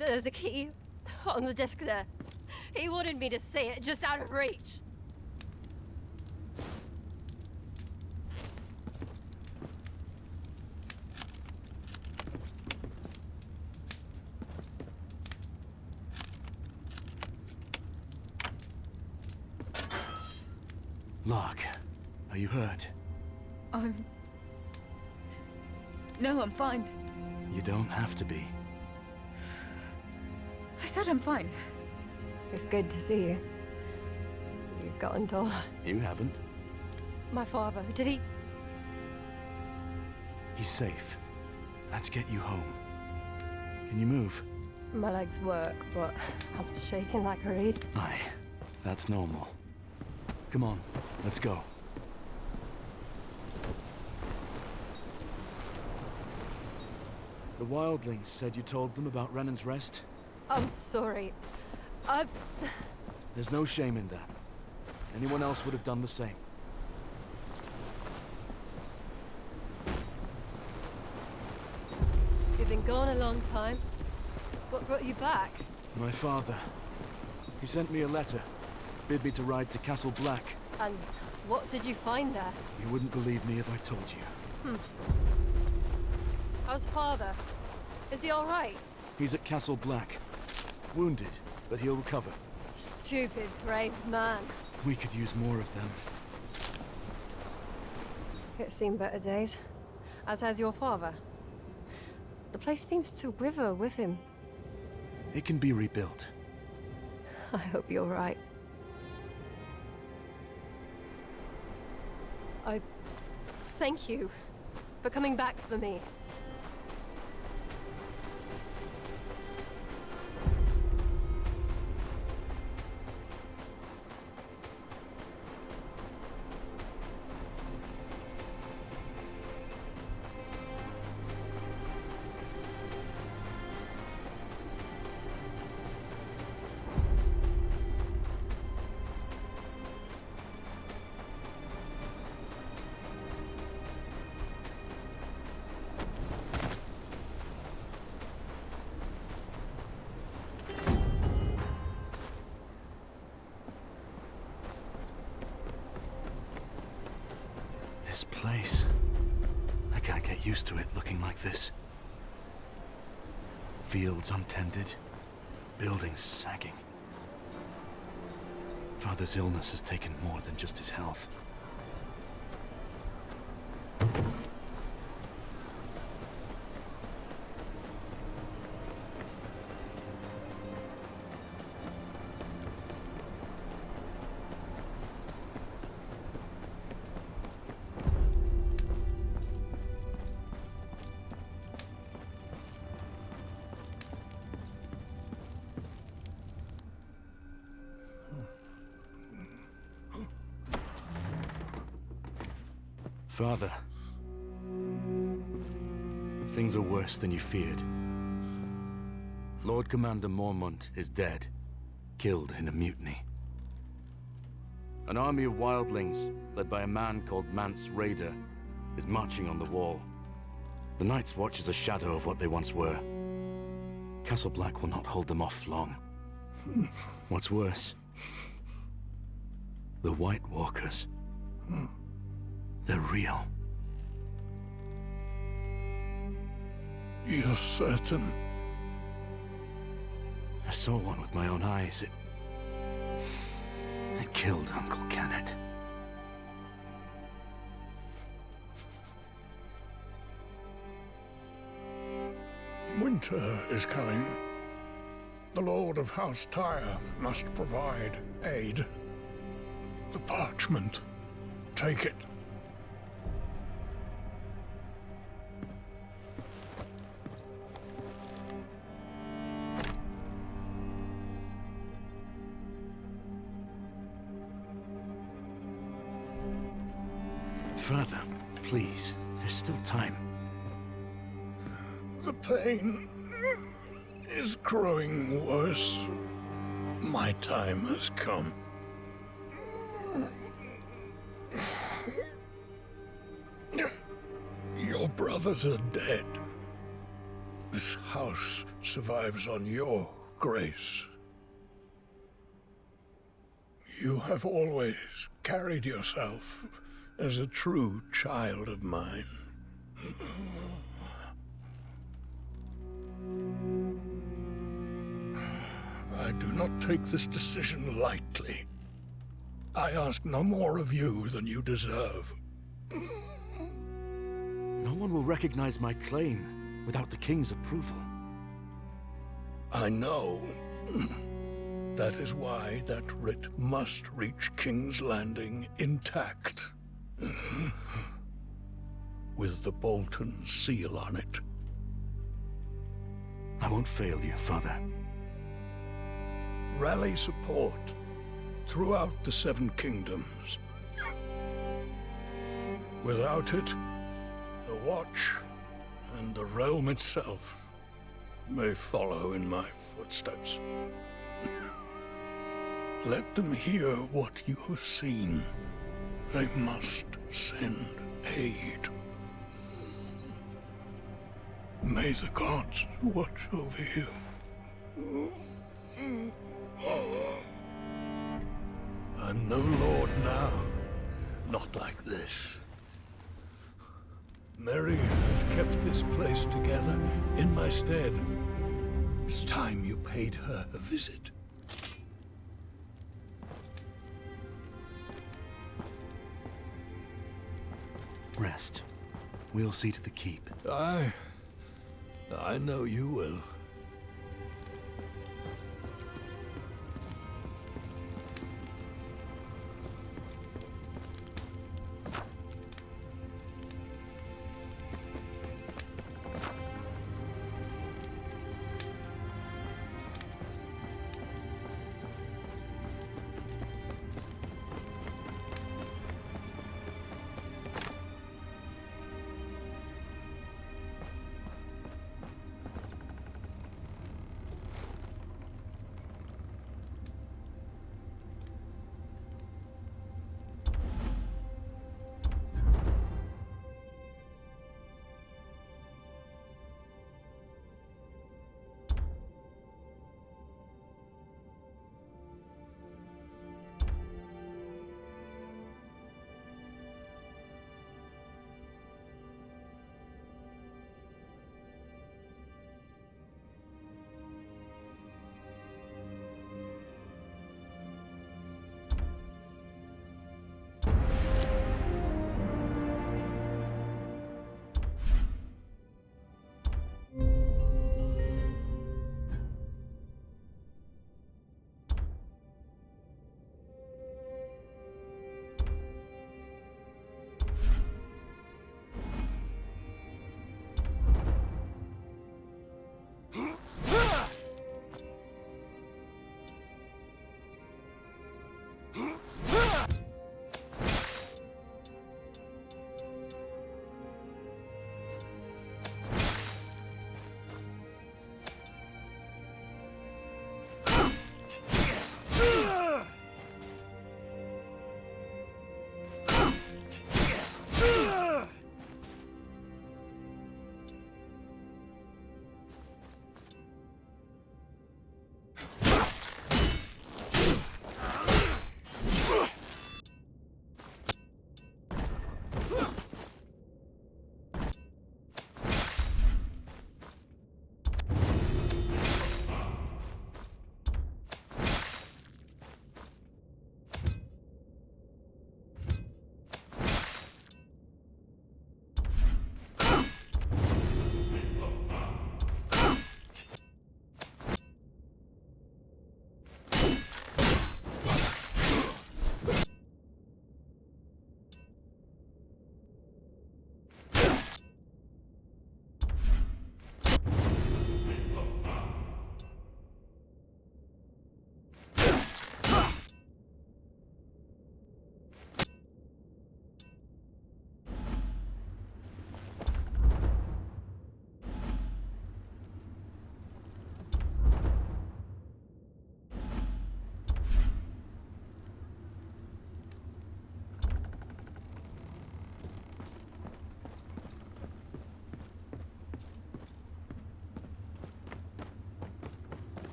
There's a key on the disc there. He wanted me to say it just out of reach. Lark, are you hurt? No, I'm fine. You don't have to be. I said I'm fine. It's good to see you. You've gotten taller. You haven't. My father, did he? He's safe. Let's get you home. Can you move? My legs work, but I'm shaking like a reed. Aye, that's normal. Come on, let's go. The wildlings said you told them about Renan's rest? I'm sorry. There's no shame in that. Anyone else would have done the same. You've been gone a long time. What brought you back? My father. He sent me a letter. Bid me to ride to Castle Black. And what did you find there? You wouldn't believe me if I told you. How's father? Is he all right? He's at Castle Black. Wounded, but he'll recover. Stupid, brave man. We could use more of them. It's seen better days. As has your father. The place seems to wither with him. It can be rebuilt. I hope you're right. I thank you for coming back for me. This place. I can't get used to it looking like this. Fields untended, buildings sagging. Father's illness has taken more than just his health. Father, things are worse than you feared. Lord Commander Mormont is dead, killed in a mutiny. An army of wildlings, led by a man called Mance Raider, is marching on the wall. The Night's Watch is a shadow of what they once were. Castle Black will not hold them off long. What's worse, the White Walkers. They're real. You're certain? I saw one with my own eyes. It killed Uncle Kenneth. Winter is coming. The Lord of House Tyre must provide aid. The parchment. Take it. Father, please, there's still time. The pain is growing worse. My time has come. Your brothers are dead. This house survives on your grace. You have always carried yourself as a true child of mine. I do not take this decision lightly. I ask no more of you than you deserve. No one will recognize my claim without the king's approval. I know. That is why that writ must reach King's Landing intact. With the Bolton seal on it. I won't fail you, Father. Rally support throughout the Seven Kingdoms. Without it, the Watch and the realm itself may follow in my footsteps. Let them hear what you have seen. They must send aid. May the gods watch over you. I'm no lord now. Not like this. Mary has kept this place together in my stead. It's time you paid her a visit. Rest. We'll see to the keep. I know you will.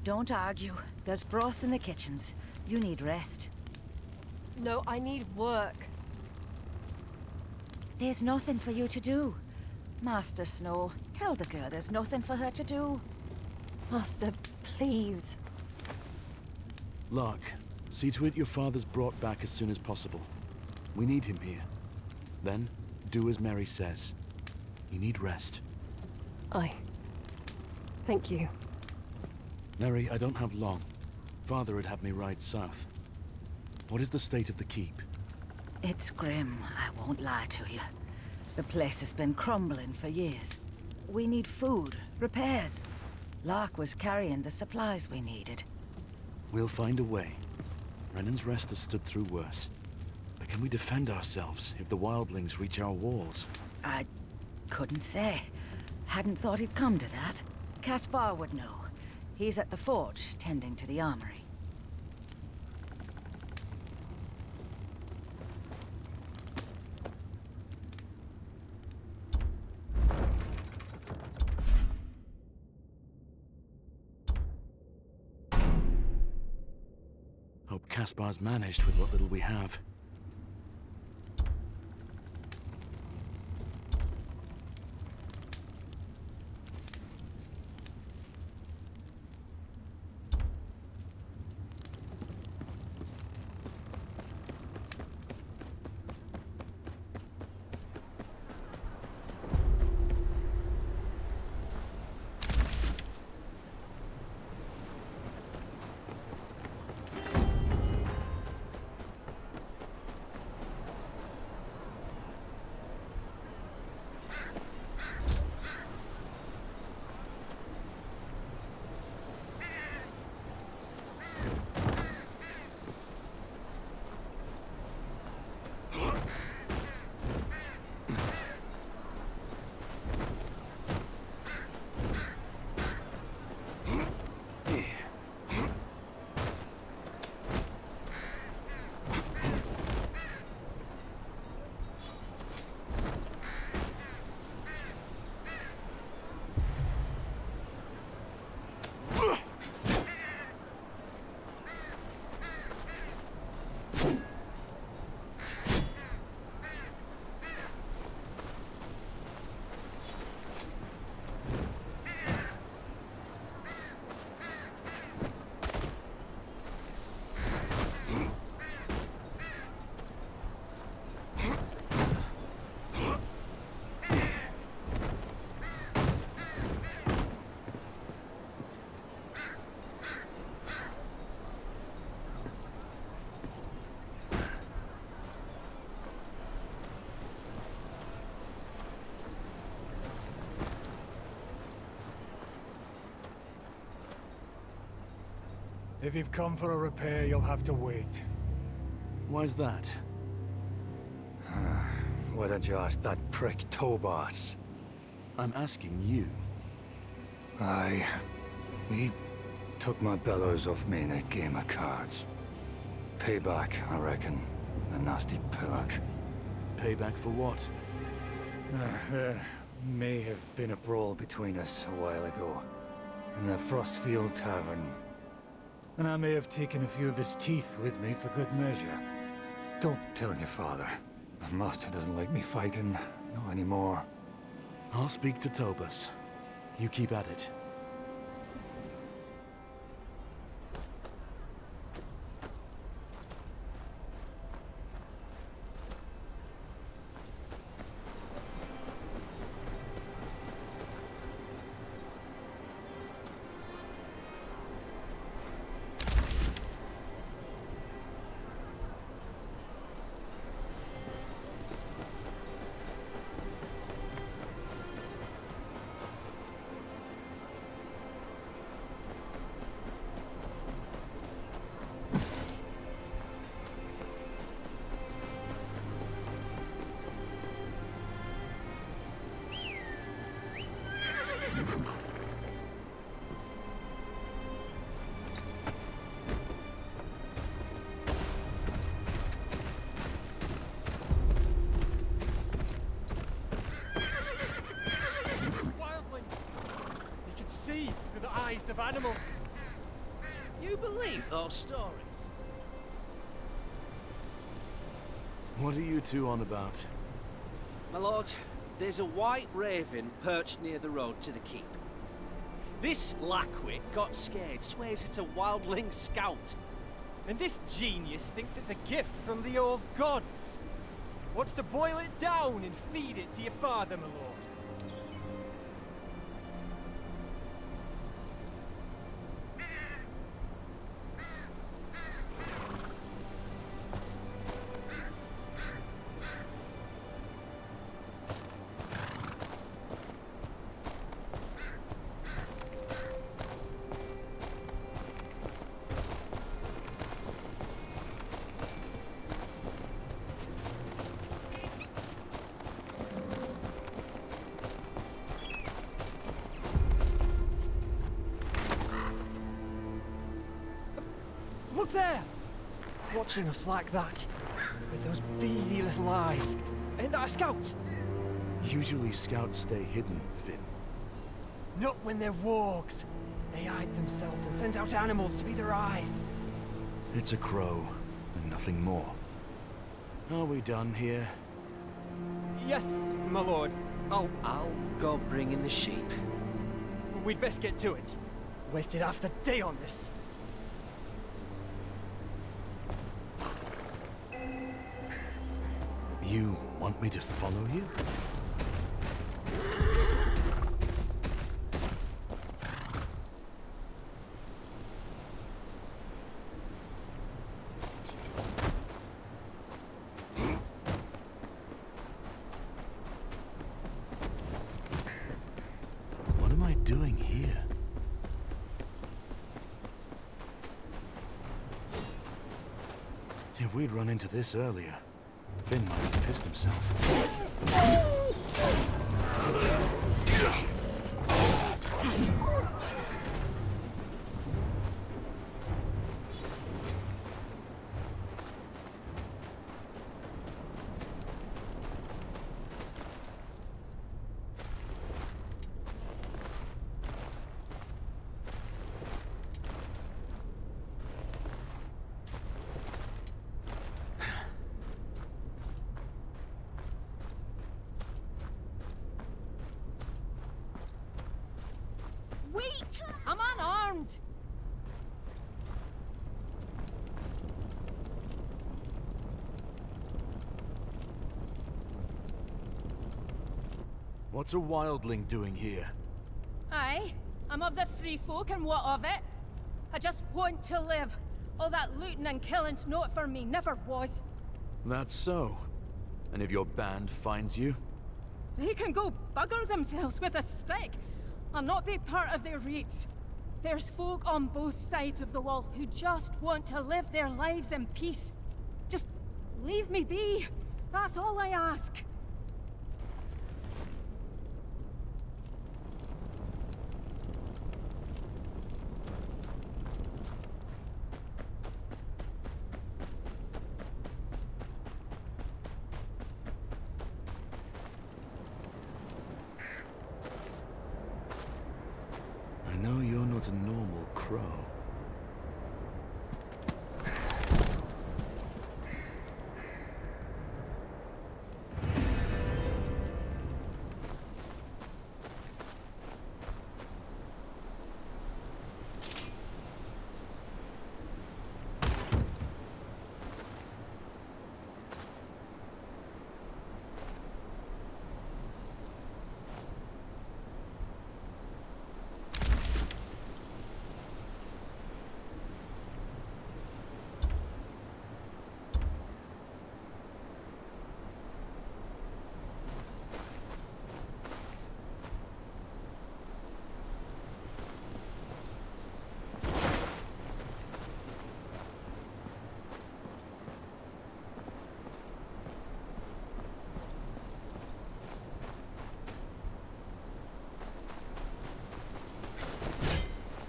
Don't argue. There's broth in the kitchens. You need rest. No, I need work. There's nothing for you to do. Master Snow, tell the girl there's nothing for her to do. Master, please. Lark, see to it your father's brought back as soon as possible. We need him here. Then, do as Mary says. You need rest. Aye. Thank you. Mary, I don't have long. Father had me ride south. What is the state of the keep? It's grim, I won't lie to you. The place has been crumbling for years. We need food, repairs. Lark was carrying the supplies we needed. We'll find a way. Renan's Rest has stood through worse. But can we defend ourselves if the wildlings reach our walls? I couldn't say. Hadn't thought it'd come to that. Caspar would know. He's at the forge, tending to the armory. Hope Caspar's managed with what little we have. If you've come for a repair, you'll have to wait. Why's that? Why don't you ask that prick Tobas? I'm asking you. He took my bellows off me in a game of cards. Payback, I reckon. The nasty pillock. Payback for what? There may have been a brawl between us a while ago. In the Frostfield Tavern. And I may have taken a few of his teeth with me for good measure. Don't tell your father. The master doesn't like me fighting. Not anymore. I'll speak to Tobas. You keep at it. Of animals. You believe those stories? What are you two on about? My lord, there's a white raven perched near the road to the keep. This lackwit got scared, swears it's a wildling scout. And this genius thinks it's a gift from the old gods. Wants to boil it down and feed it to your father, my lord. Look there! Watching us like that. With those beady little eyes. Ain't that a scout? Usually scouts stay hidden, Finn. Not when they're wargs. They hide themselves and send out animals to be their eyes. It's a crow, and nothing more. Are we done here? Yes, my lord. I'll go bring in the sheep. We'd best get to it. Wasted half the day on this. You want me to follow you? What am I doing here? If we'd run into this earlier, Finn might have pissed himself. Wait! I'm unarmed! What's a wildling doing here? Aye, I'm of the free folk, and what of it? I just want to live. All that looting and killing's not for me, never was. That's so. And if your band finds you? They can go bugger themselves with a stick. I'll not be part of their raids. There's folk on both sides of the wall who just want to live their lives in peace. Just leave me be. That's all I ask. I know you're not a normal crow.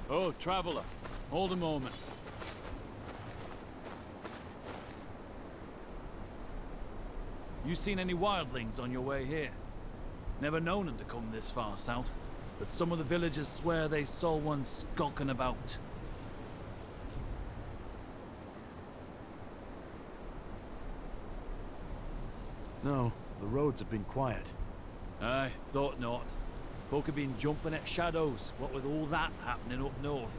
Oh, traveler, hold a moment. You seen any wildlings on your way here? Never known them to come this far south, but some of the villagers swear they saw one skulking about. No, the roads have been quiet. Aye, thought not. Folk have been jumping at shadows, what with all that happening up north.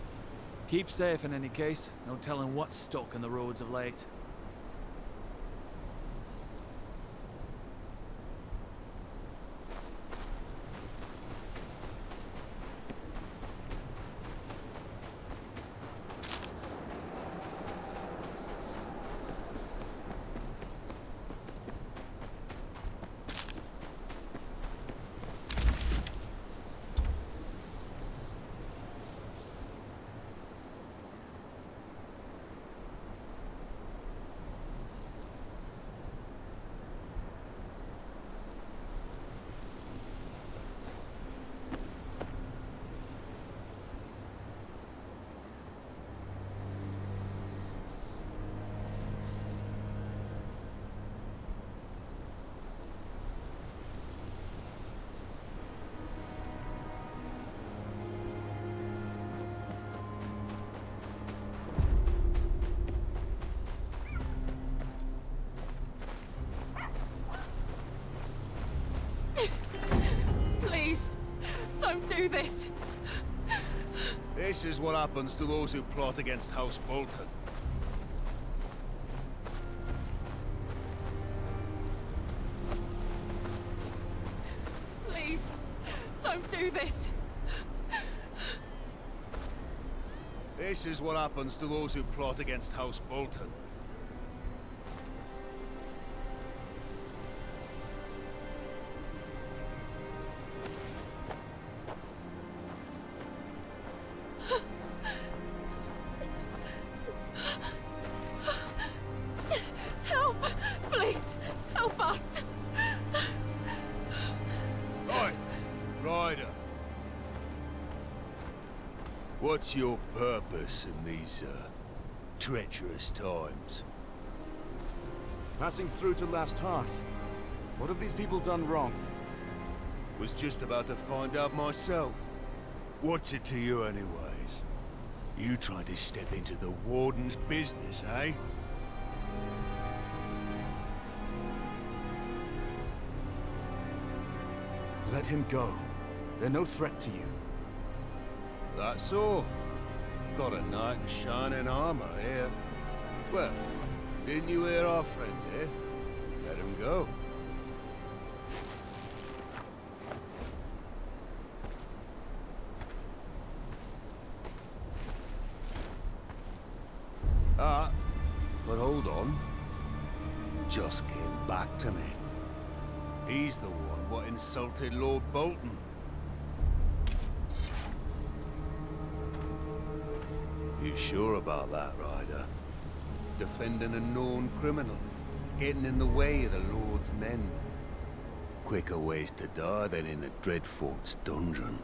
Keep safe in any case, no telling what's stuck in the roads of late. Please, don't do this. This is what happens to those who plot against House Bolton. Please, don't do this. This is what happens to those who plot against House Bolton. Help! Please, help us! Oi, Ryder. What's your purpose in these, treacherous times? Passing through to Last Hearth. What have these people done wrong? Was just about to find out myself. What's it to you anyways? You trying to step into the Warden's business, eh? Let him go. They're no threat to you. That's all. Got a knight in shining armor here. Well, didn't you hear our friend here? Let him go. Ah, but hold on. Just came back to me. He's the one what insulted Lord Bolton. You sure about that, Ryder? Defending a known criminal, getting in the way of the Lord's men. Quicker ways to die than in the Dreadfort's dungeon.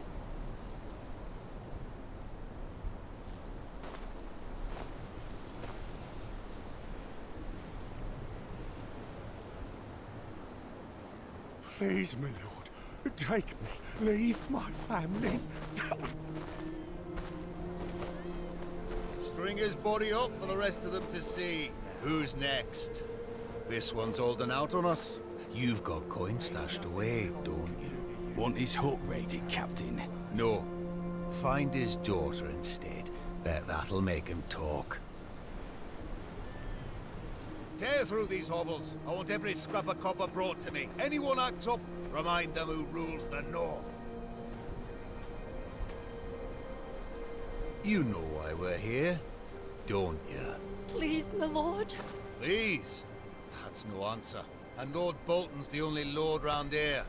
Please, my lord, take me. Leave my family. String his body up for the rest of them to see. Who's next? This one's holding out on us. You've got coin stashed away, don't you? Want his hut raided, Captain? No. Find his daughter instead. That'll make him talk. Tear through these hovels. I want every scrap of copper brought to me. Anyone acts up, remind them who rules the north. You know why we're here, don't you? Please, my lord. Please? That's no answer. And Lord Bolton's the only lord round here.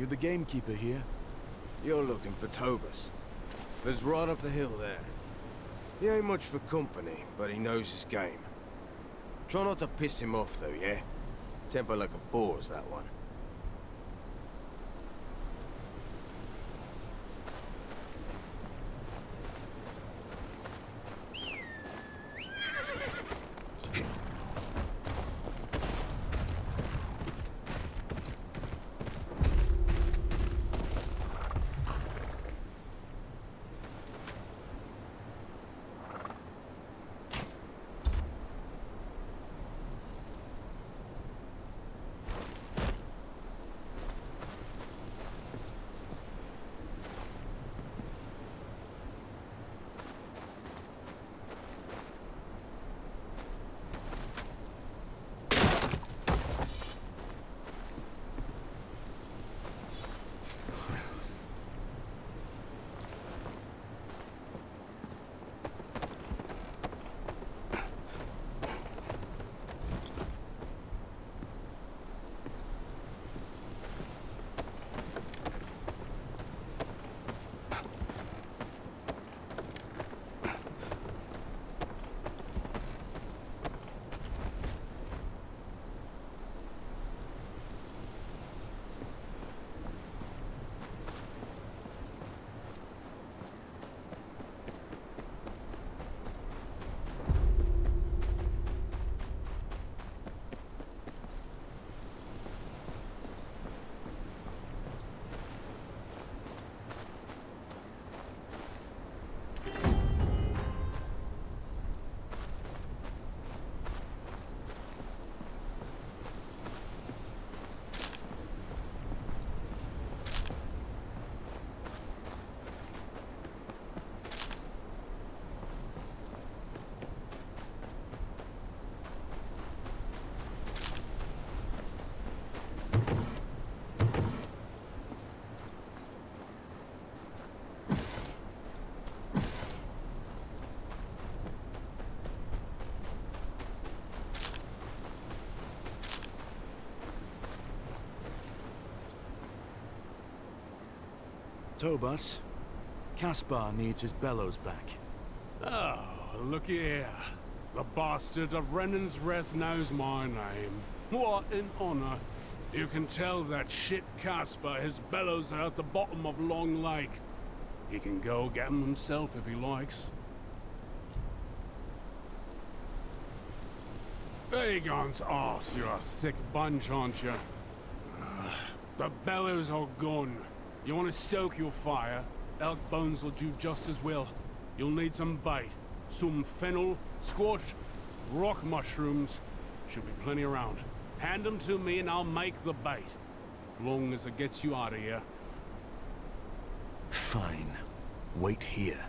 You're the gamekeeper here? You're looking for Tobus. Lives right up the hill there. He ain't much for company, but he knows his game. Try not to piss him off though, yeah? Temper like a boar's, that one. Tobus, Caspar needs his bellows back. Oh, looky here. The bastard of Renan's Rest knows my name. What an honor. You can tell that shit Caspar his bellows are at the bottom of Long Lake. He can go get them himself if he likes. Aegon's arse, you're a thick bunch, aren't you? The bellows are gone. You want to stoke your fire? Elk bones will do just as well. You'll need some bait. Some fennel, squash, rock mushrooms. Should be plenty around. Hand them to me and I'll make the bait. Long as it gets you out of here. Fine. Wait here.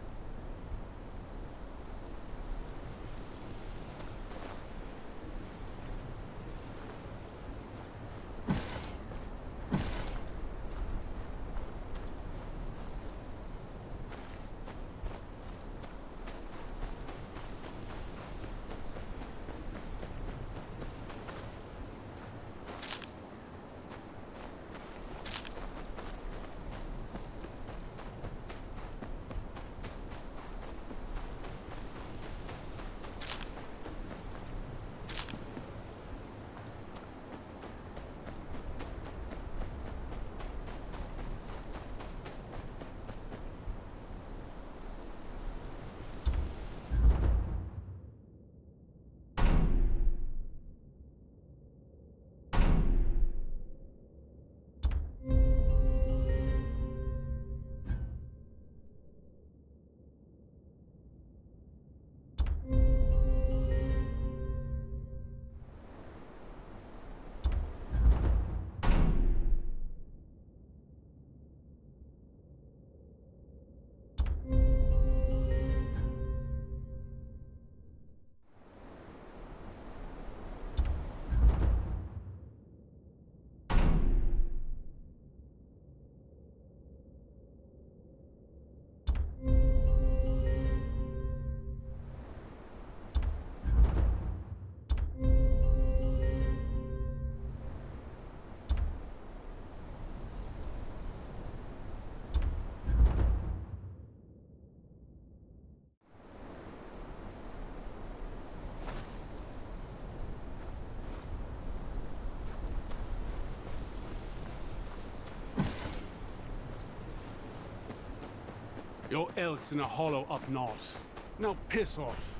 Your elk's in a hollow up north. Now piss off.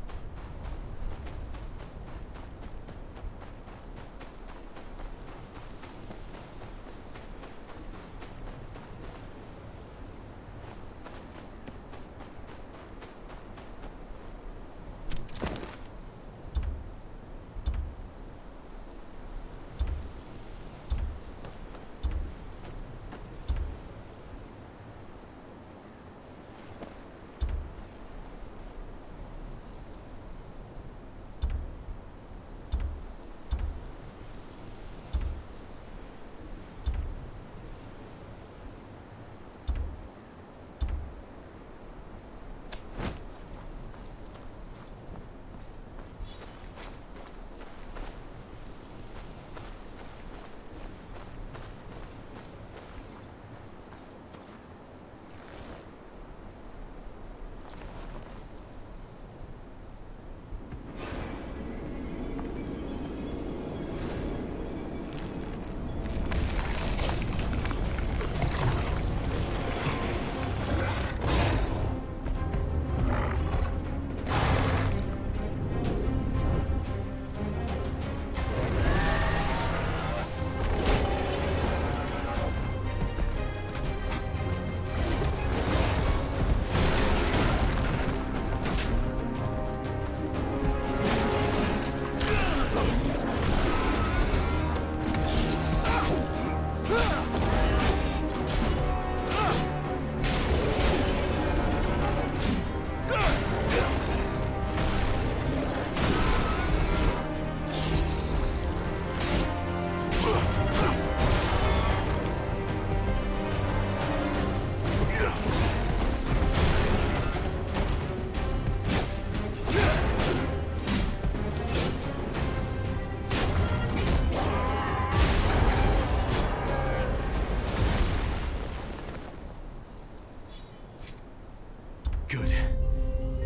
Good.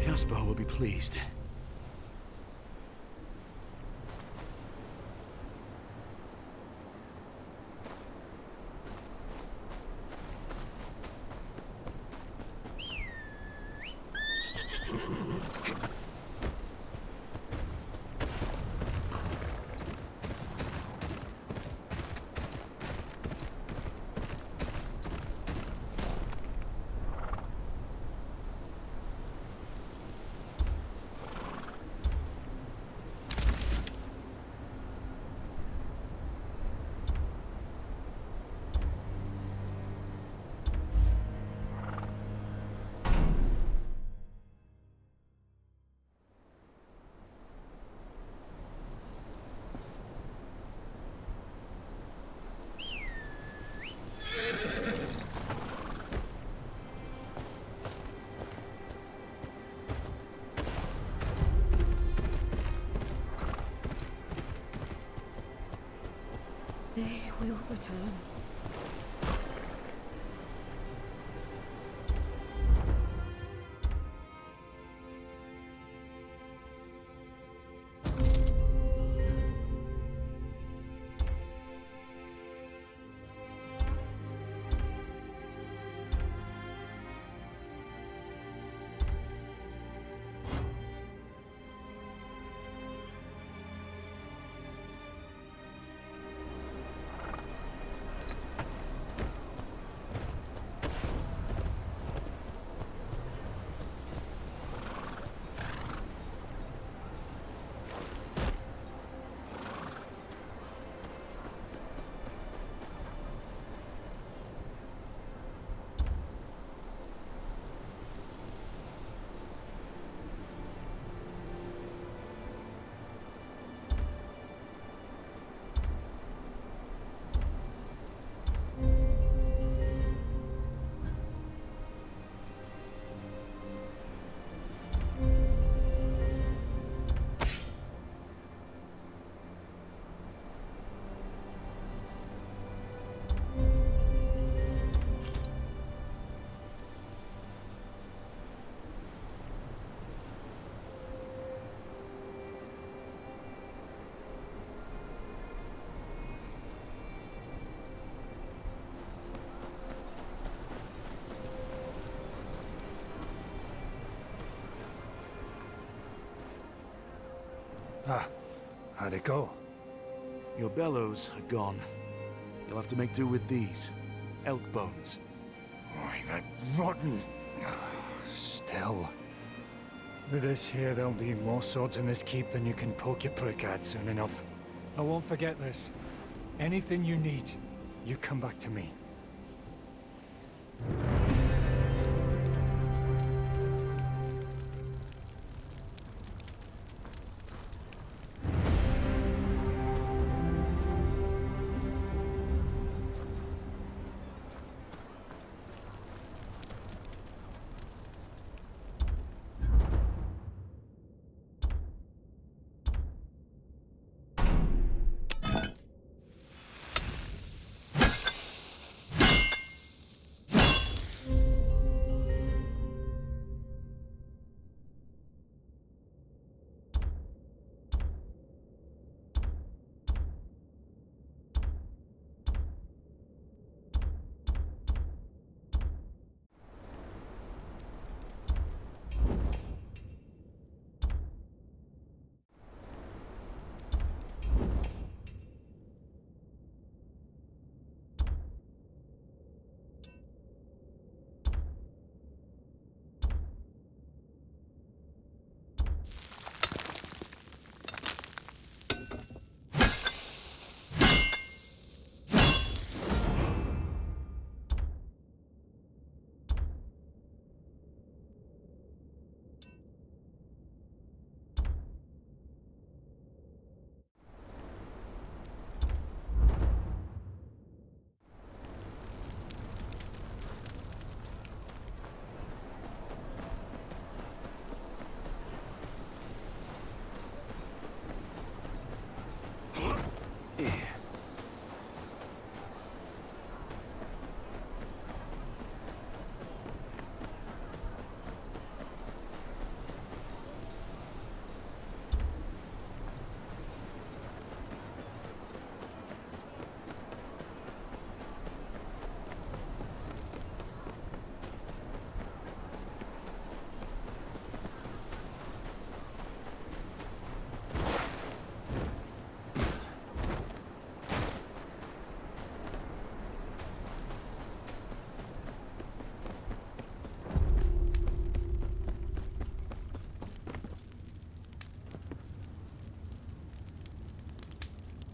Caspar will be pleased. They will return. How'd it go? Your bellows are gone. You'll have to make do with these. Elk bones. Why, that rotten... Still. With this here, there'll be more swords in this keep than you can poke your prick at soon enough. I won't forget this. Anything you need, you come back to me.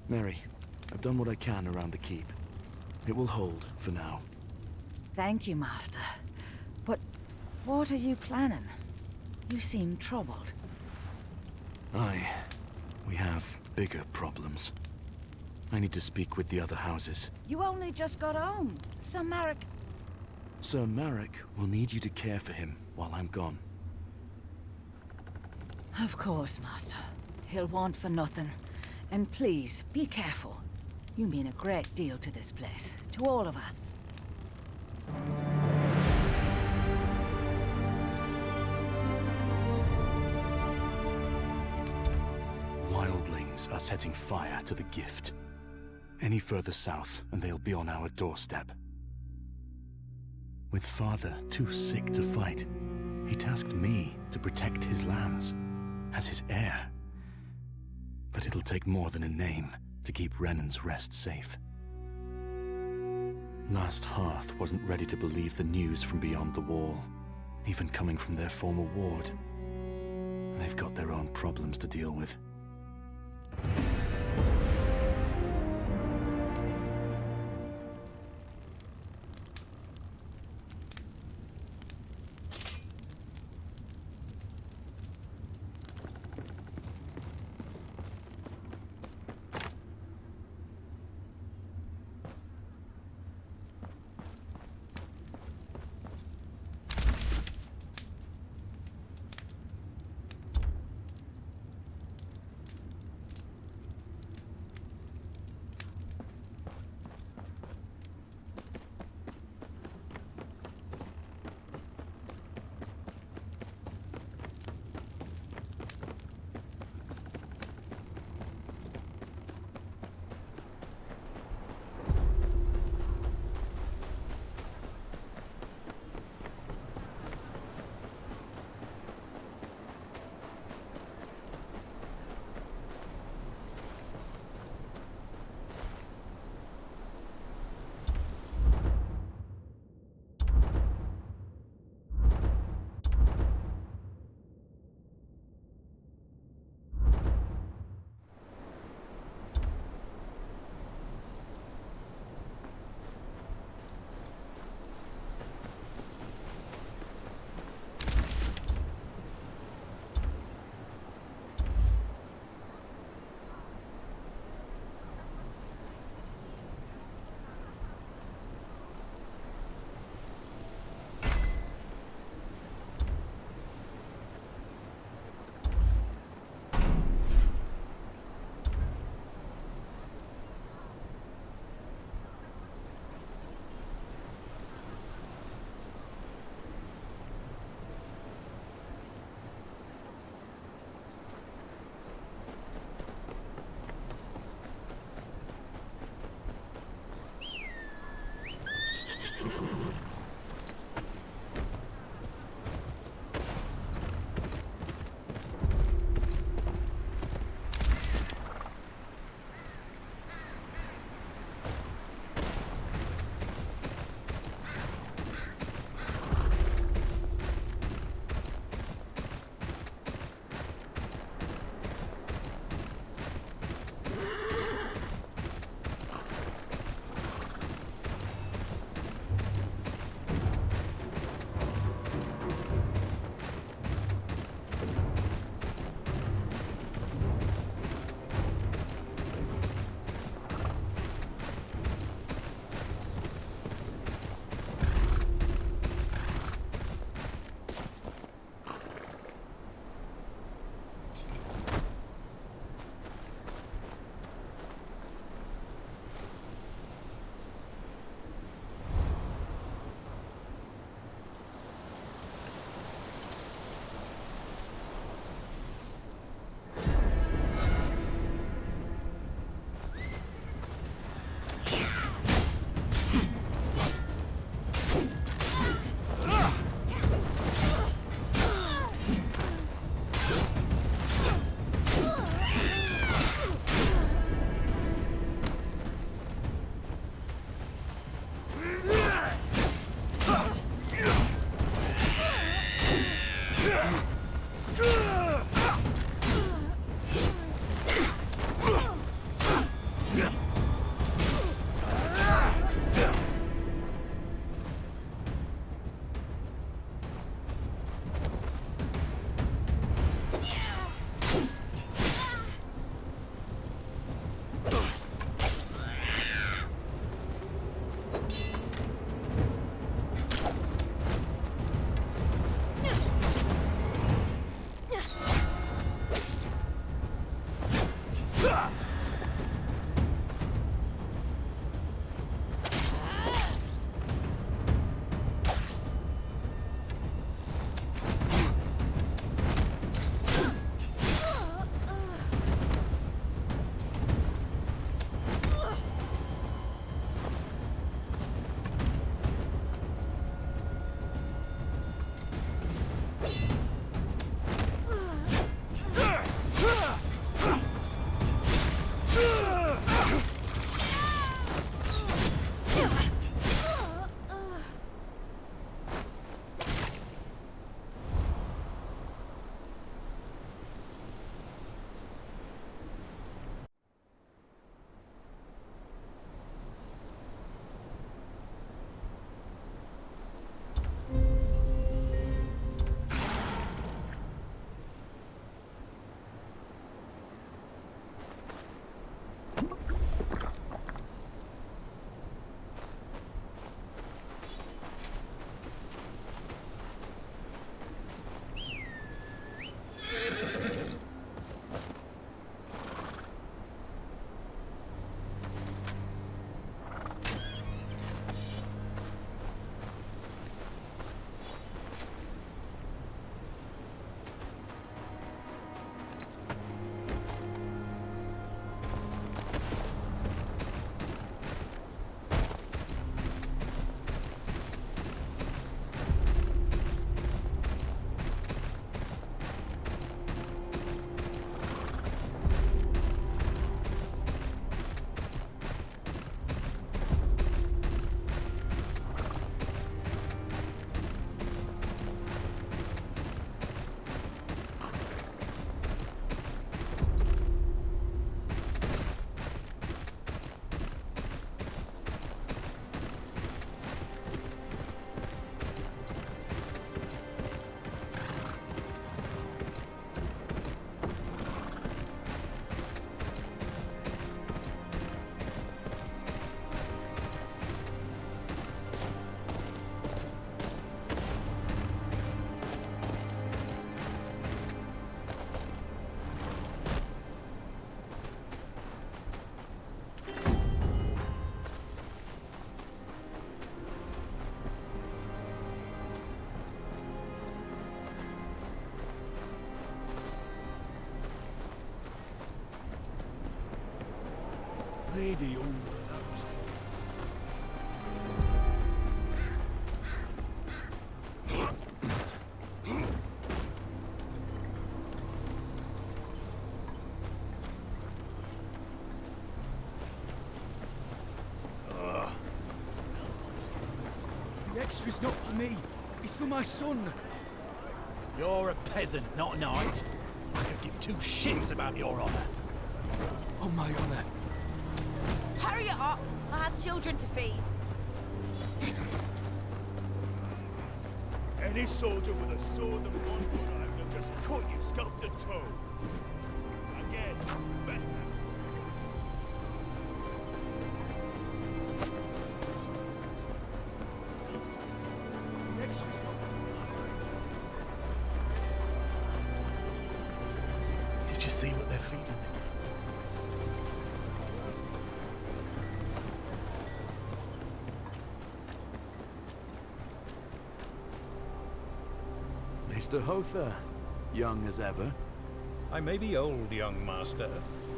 Mary, I've done what I can around the keep. It will hold for now. Thank you, Master. But what are you planning? You seem troubled. We have bigger problems. I need to speak with the other houses. You only just got home. Sir Marek... Sir Marek will need you to care for him while I'm gone. Of course, Master. He'll want for nothing. And please, be careful. You mean a great deal to this place, to all of us. Wildlings are setting fire to the gift. Any further south, and they'll be on our doorstep. With Father too sick to fight, he tasked me to protect his lands, as his heir. But it'll take more than a name to keep Renan's rest safe. Last Hearth wasn't ready to believe the news from beyond the wall, even coming from their former ward. They've got their own problems to deal with. lady unbeknownst. The extra's not for me. It's for my son. You're a peasant, not a knight. I could give two shits about your honor. On my honor. Hurry it up! I have children to feed. Any soldier with a sword and one good eye will just cut you scalp to toe. Again, better. The extra's not. Did you see what they're feeding me? Mr. Hother, young as ever. I may be old, young master,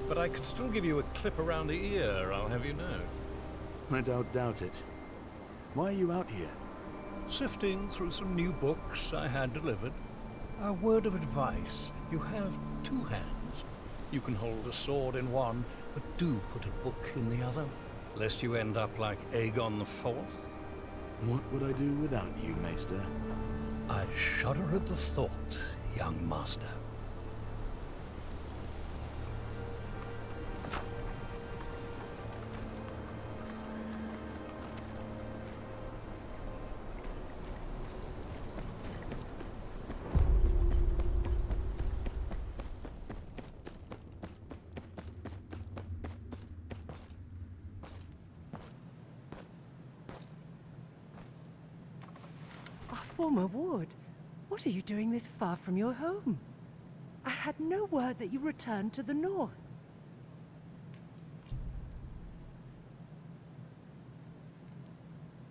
but I could still give you a clip around the ear, I'll have you know. I don't doubt it. Why are you out here? Sifting through some new books I had delivered. A word of advice. You have two hands. You can hold a sword in one, but do put a book in the other, lest you end up like Aegon IV. What would I do without you, Maester? I shudder at the thought, young master. Former ward, what are you doing this far from your home? I had no word that you returned to the north.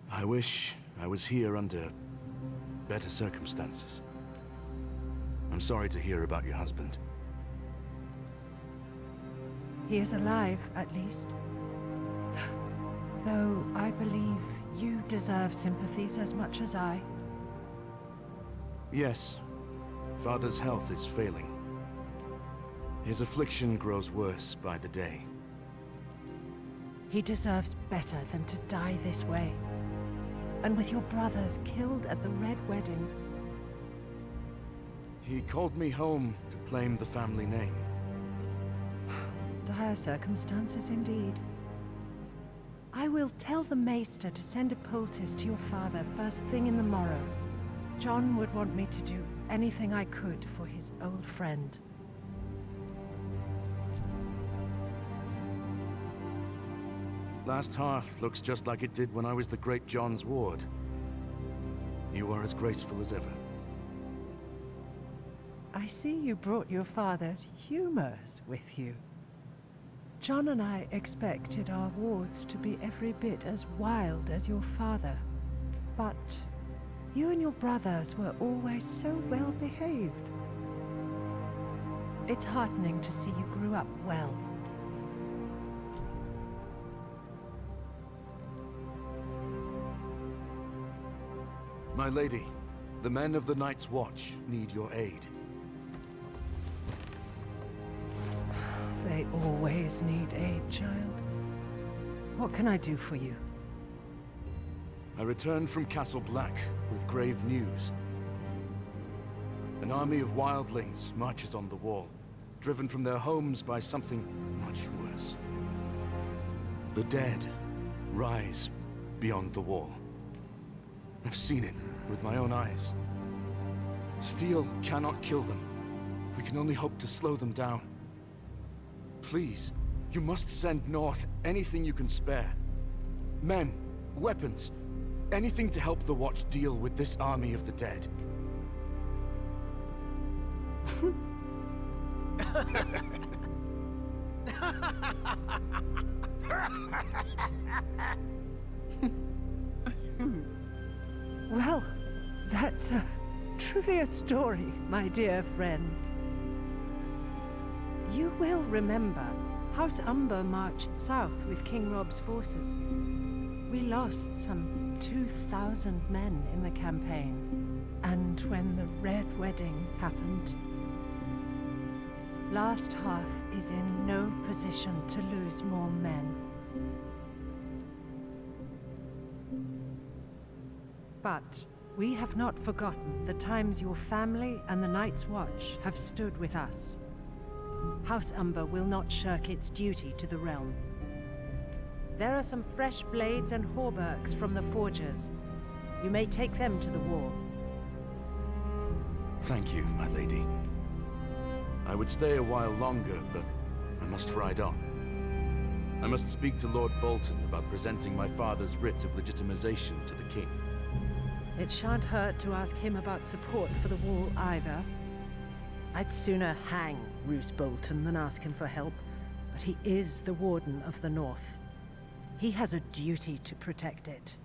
I wish I was here under better circumstances. I'm sorry to hear about your husband. He is alive, at least. Though I believe you deserve sympathies as much as I. Yes, Father's health is failing. His affliction grows worse by the day. He deserves better than to die this way. And with your brothers killed at the Red Wedding. He called me home to claim the family name. Dire circumstances indeed. I will tell the Maester to send a poultice to your father first thing in the morrow. Jon would want me to do anything I could for his old friend. Last Hearth looks just like it did when I was the Great Jon's ward. You are as graceful as ever. I see you brought your father's humors with you. Jon and I expected our wards to be every bit as wild as your father. But you and your brothers were always so well behaved. It's heartening to see you grew up well. My lady, the men of the Night's Watch need your aid. They always need aid, child. What can I do for you? I returned from Castle Black with grave news. An army of wildlings marches on the wall, driven from their homes by something much worse. The dead rise beyond the wall. I've seen it with my own eyes. Steel cannot kill them. We can only hope to slow them down. Please, you must send north anything you can spare. Men, weapons, anything to help the Watch deal with this army of the dead. Well, that's truly a story, my dear friend. You will remember House Umber marched south with King Rob's forces. We lost some 2,000 men in the campaign. And when the Red Wedding happened, Last Hearth is in no position to lose more men. But we have not forgotten the times your family and the Night's Watch have stood with us. House Umber will not shirk its duty to the realm. There are some fresh blades and hauberks from the forgers. You may take them to the wall. Thank you, my lady. I would stay a while longer, but I must ride on. I must speak to Lord Bolton about presenting my father's writ of legitimization to the king. It shan't hurt to ask him about support for the wall either. I'd sooner hang Roose Bolton than ask him for help, but he is the Warden of the North. He has a duty to protect it.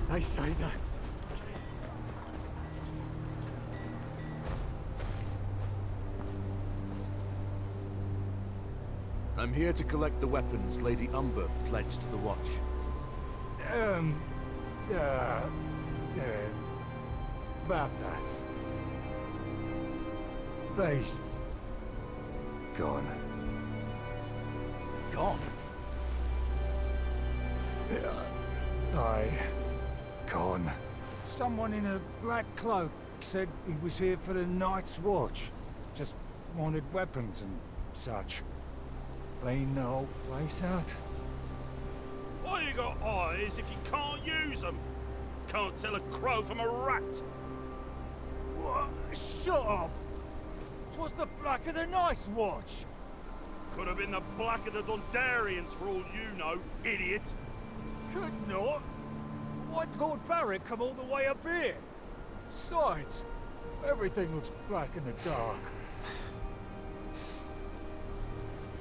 They say that. I'm here to collect the weapons Lady Umber pledged to the Watch. About that. They's gone. Gone? Gone. Someone in a black cloak said he was here for the Night's Watch. Just wanted weapons and such. Clean the whole place out. Why you got eyes if you can't use them? Can't tell a crow from a rat. What? Shut up! 'Twas the Black of the Night's Watch. Could have been the Black of the Dundarians for all you know, idiot. Could not. Why'd Lord Barrett come all the way up here? Besides, everything looks black in the dark.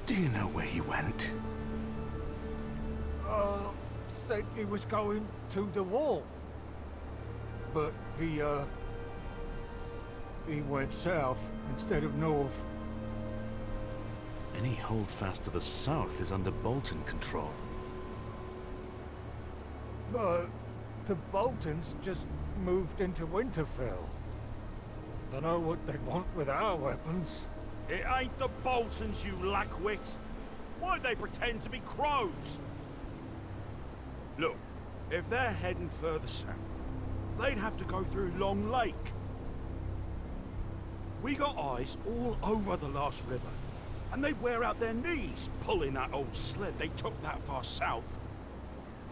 Do you know where he went? Said he was going to the wall. But he went south instead of north. Any holdfast to the south is under Bolton control. But the Boltons just moved into Winterfell. Dunno what they want with our weapons. It ain't the Boltons, you lackwit. Why'd they pretend to be crows? Look, if they're heading further south, they'd have to go through Long Lake. We got eyes all over the last river, and they'd wear out their knees pulling that old sled they took that far south.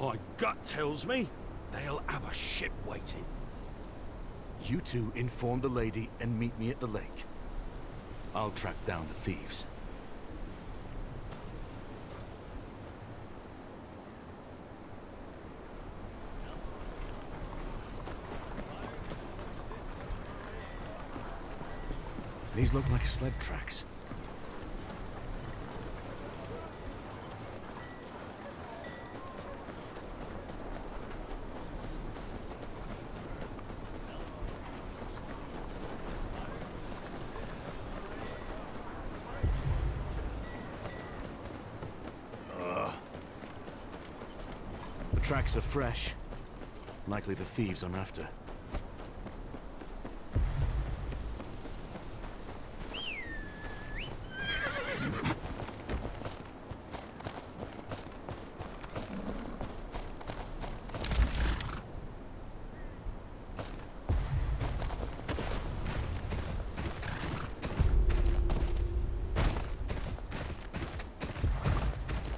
My gut tells me they'll have a ship waiting. You two inform the lady and meet me at the lake. I'll track down the thieves. These look like sled tracks. The tracks are fresh. Likely the thieves I'm after.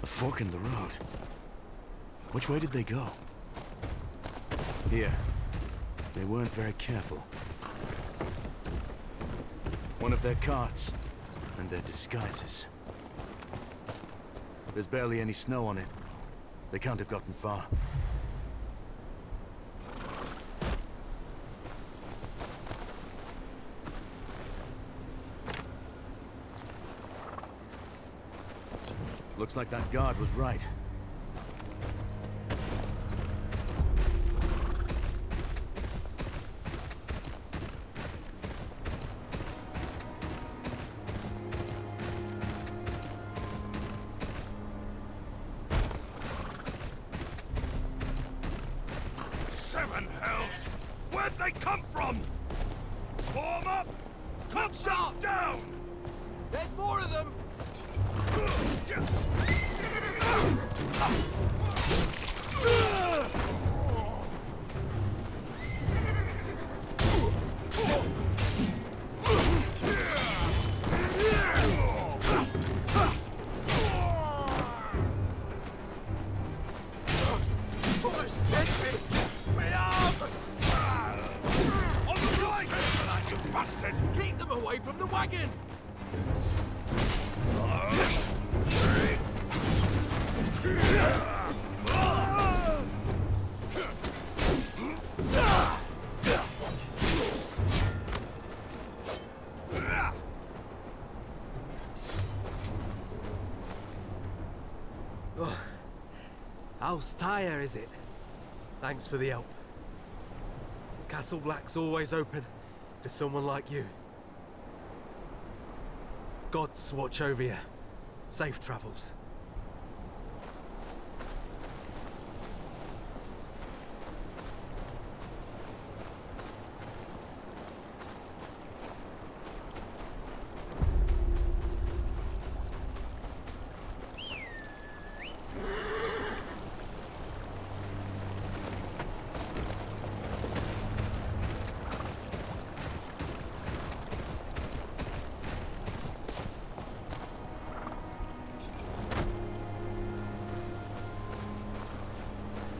A fork in the road. Which way did they go? Here. They weren't very careful. One of their carts, and their disguises. There's barely any snow on it. They can't have gotten far. Looks like that guard was right. Seven hells! Where'd they come from? Form up! Cut them down! There's more of them! Boys, take me! Way up! On the right! You bastard! Keep them away from the wagon! Oh, House Tyre, is it? Thanks for the help. Castle Black's always open to someone like you. Gods watch over you. Safe travels.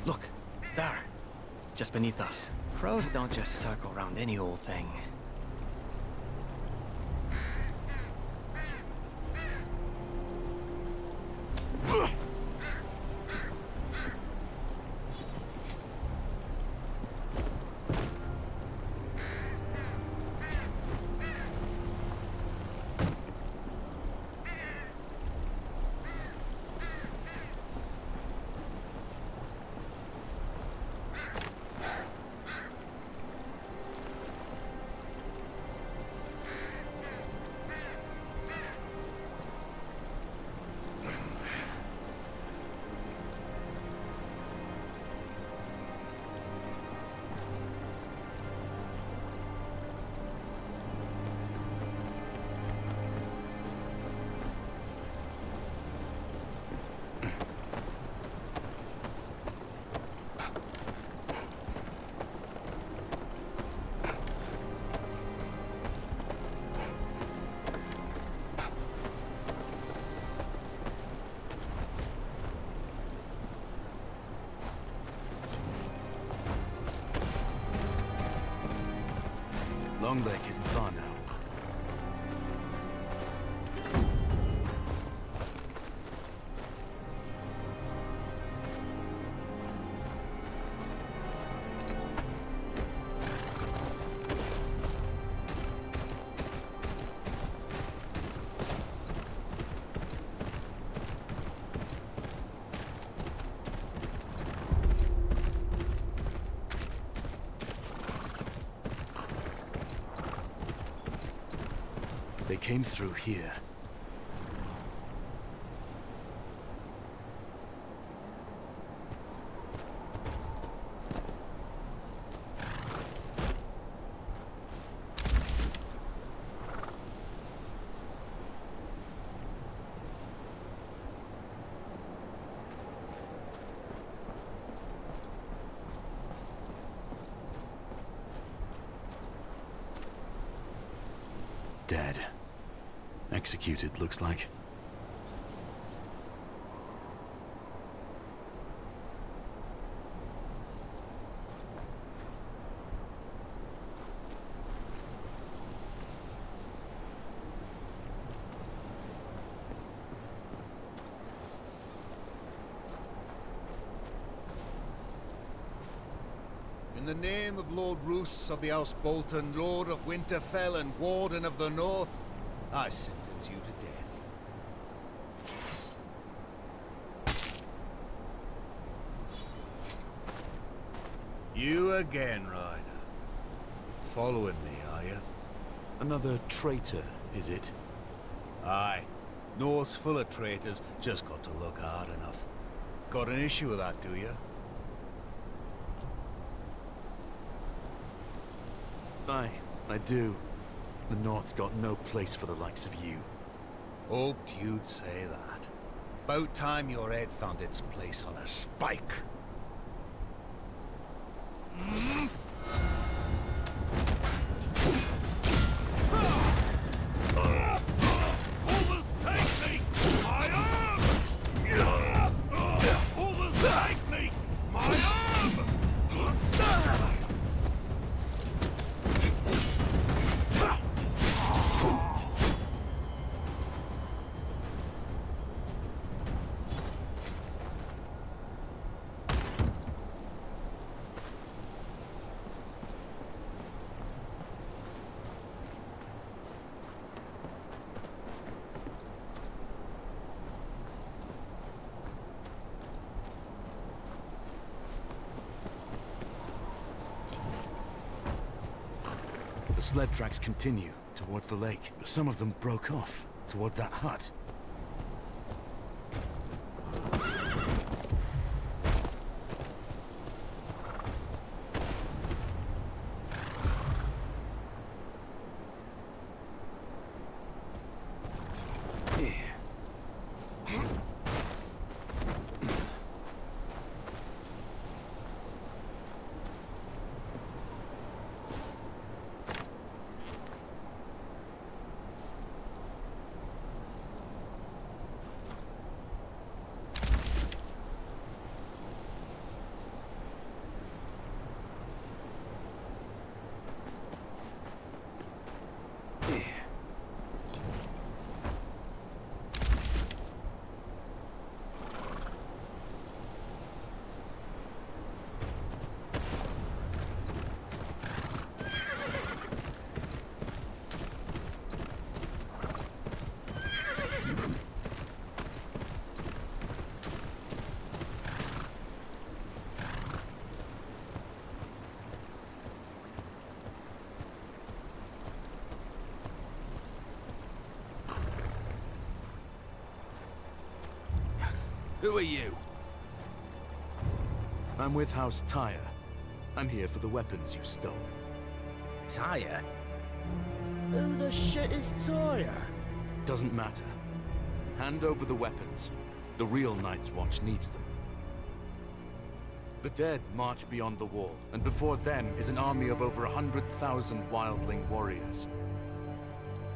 Look, there. Just beneath us. Crows don't just circle around any old thing. Long Lake isn't far now. came through here. Dead. Executed, looks like. In the name of Lord Roos of the House Bolton, Lord of Winterfell and Warden of the North, I sentence you to death. You again, Ryder. Following me, are you? Another traitor, is it? Aye. North's full of traitors, just got to look hard enough. Got an issue with that, do you? Aye, I do. The North's got no place for the likes of you. Hoped you'd say that. About time your head found its place on a spike. Others take me! My arm! Others take me! My arm! The sled tracks continue towards the lake, but some of them broke off toward that hut. Who are you? I'm with House Tyre. I'm here for the weapons you stole. Tyre? Who the shit is Tyre? Doesn't matter. Hand over the weapons. The real Night's Watch needs them. The dead march beyond the wall, and before them is an army of over 100,000 wildling warriors.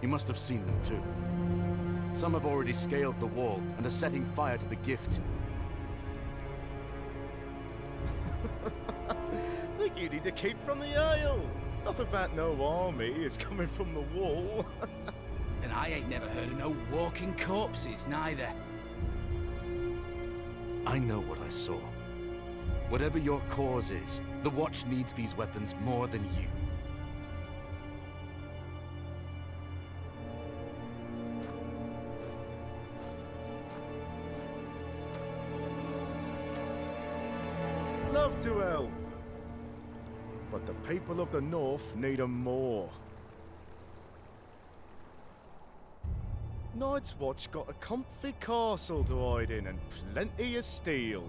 You must have seen them too. Some have already scaled the wall and are setting fire to the gift. Think you need to keep from the Isle. Nothing about no army is coming from the wall. And I ain't never heard of no walking corpses, neither. I know what I saw. Whatever your cause is, the Watch needs these weapons more than you. Love to help. But the people of the North need 'em more. Night's Watch got a comfy castle to hide in and plenty of steel.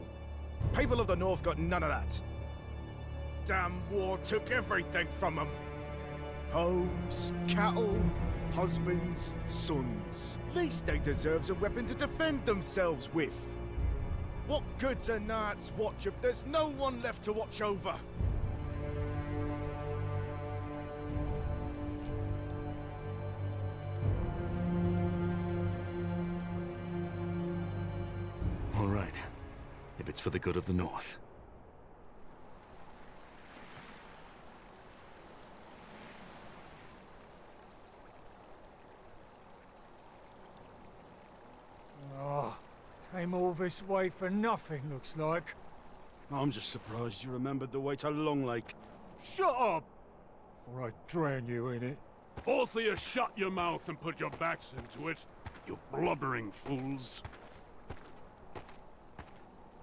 People of the North got none of that. Damn war took everything from them. Homes, cattle, husbands, sons. Least they deserves a weapon to defend themselves with. What good's a Night's Watch if there's no one left to watch over? All right, if it's for the good of the North. Oh, came all this way for nothing, looks like. I'm just surprised you remembered the way to Long Lake. Shut up! Before I drown you in it. Both of you shut your mouth and put your backs into it, you blubbering fools.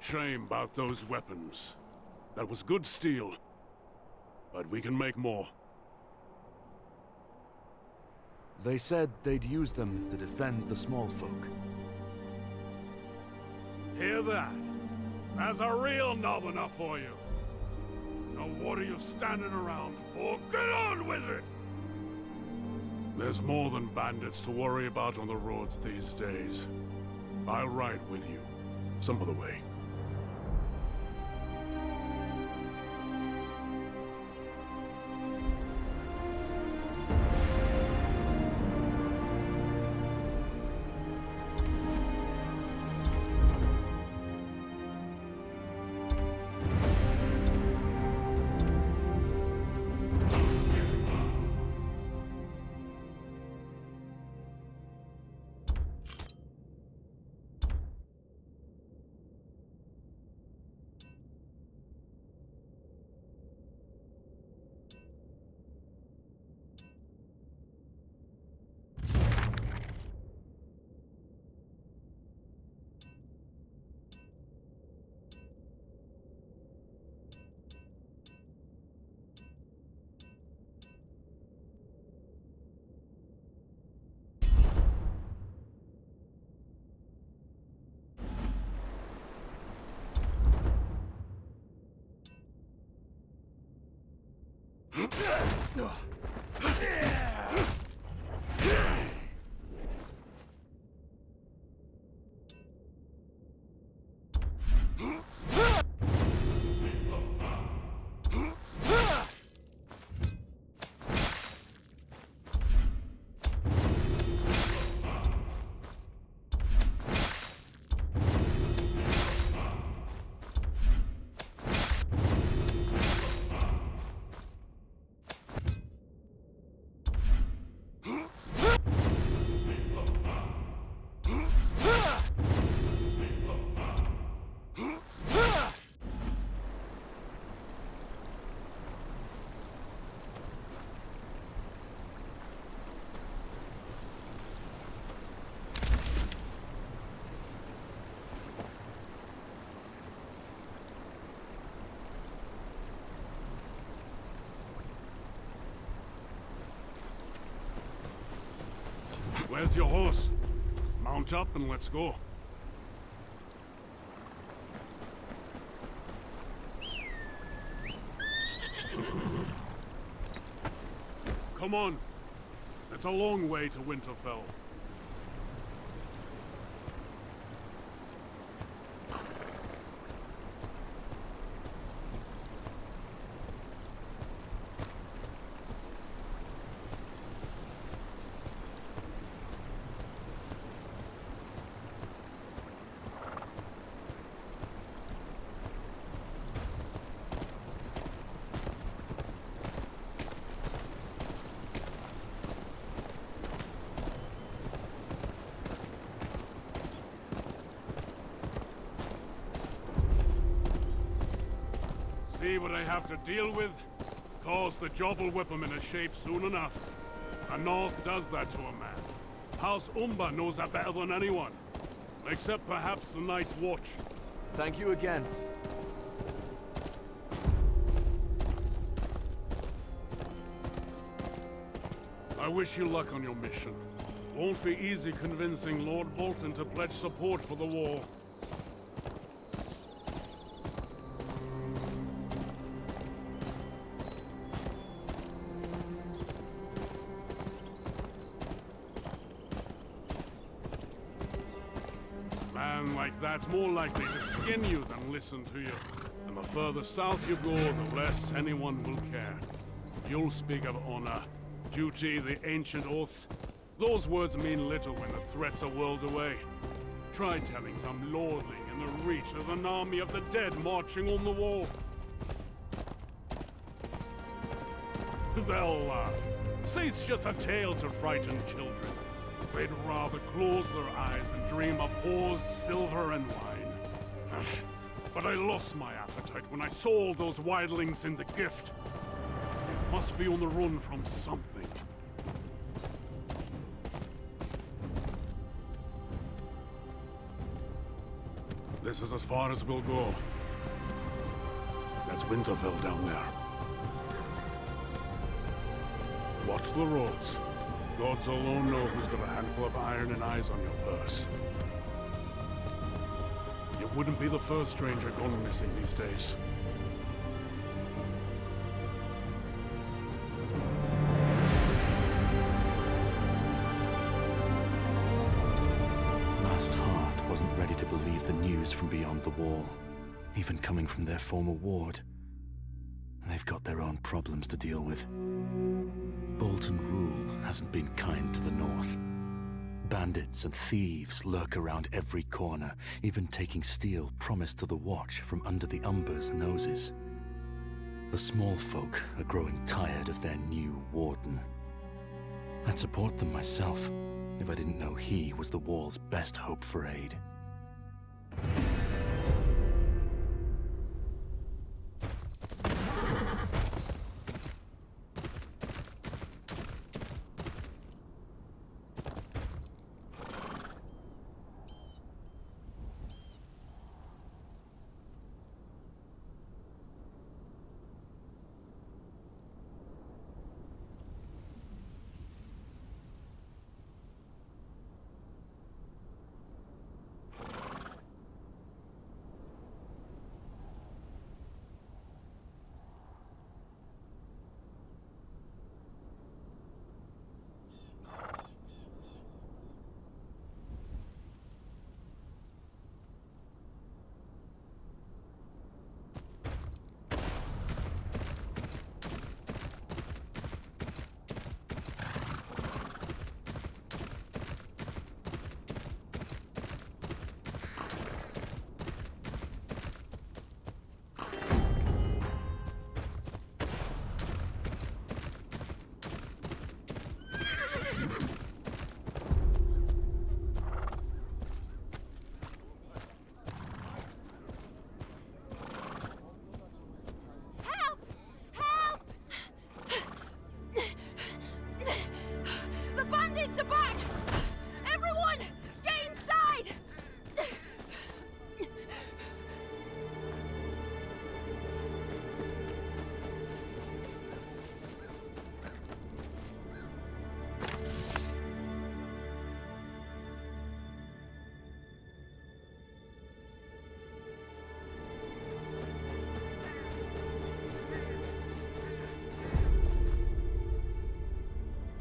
Shame about those weapons. That was good steel. But we can make more. They said they'd use them to defend the small folk. Hear that? That's a real northerner for you. Now what are you standing around for? Get on with it! There's more than bandits to worry about on the roads these days. I'll ride with you, some of the way. Where's your horse? Mount up and let's go. Come on. It's a long way to Winterfell. See what I have to deal with? Cause the job will whip him into shape soon enough. The North does that to a man. House Umber knows that better than anyone. Except perhaps the Night's Watch. Thank you again. I wish you luck on your mission. Won't be easy convincing Lord Bolton to pledge support for the wall. A man like that's more likely to skin you than listen to you. And the further south you go, the less anyone will care. You'll speak of honor, duty, the ancient oaths. Those words mean little when the threat's a world away. Try telling some lordling in the Reach there's an army of the dead marching on the wall. They'll laugh. Say it's just a tale to frighten children. They'd rather close their eyes than dream of whores, silver, and wine. But I lost my appetite when I saw all those wildlings in the gift. They must be on the run from something. This is as far as we'll go. That's Winterfell down there. Watch the roads. Gods alone know who's got a handful of iron and eyes on your purse. You wouldn't be the first stranger gone missing these days. Last Hearth wasn't ready to believe the news from beyond the wall, even coming from their former ward. They've got their own problems to deal with. Bolton rule hasn't been kind to the north. Bandits and thieves lurk around every corner, even taking steel promised to the Watch from under the Umber's noses. The small folk are growing tired of their new warden. I'd support them myself if I didn't know he was the wall's best hope for aid.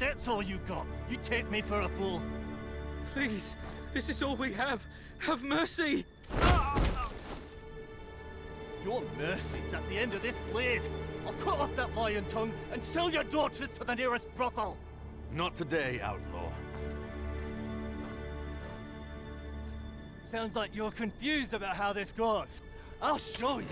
That's all you got. You take me for a fool. Please, this is all we have. Have mercy! Your mercy's at the end of this blade. I'll cut off that lion tongue and sell your daughters to the nearest brothel. Not today, outlaw. Sounds like you're confused about how this goes. I'll show you.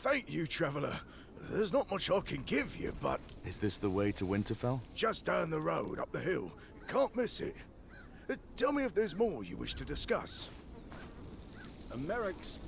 Thank you, traveler. There's not much I can give you, but... Is this the way to Winterfell? Just down the road, up the hill. You can't miss it. Tell me if there's more you wish to discuss. Merrick's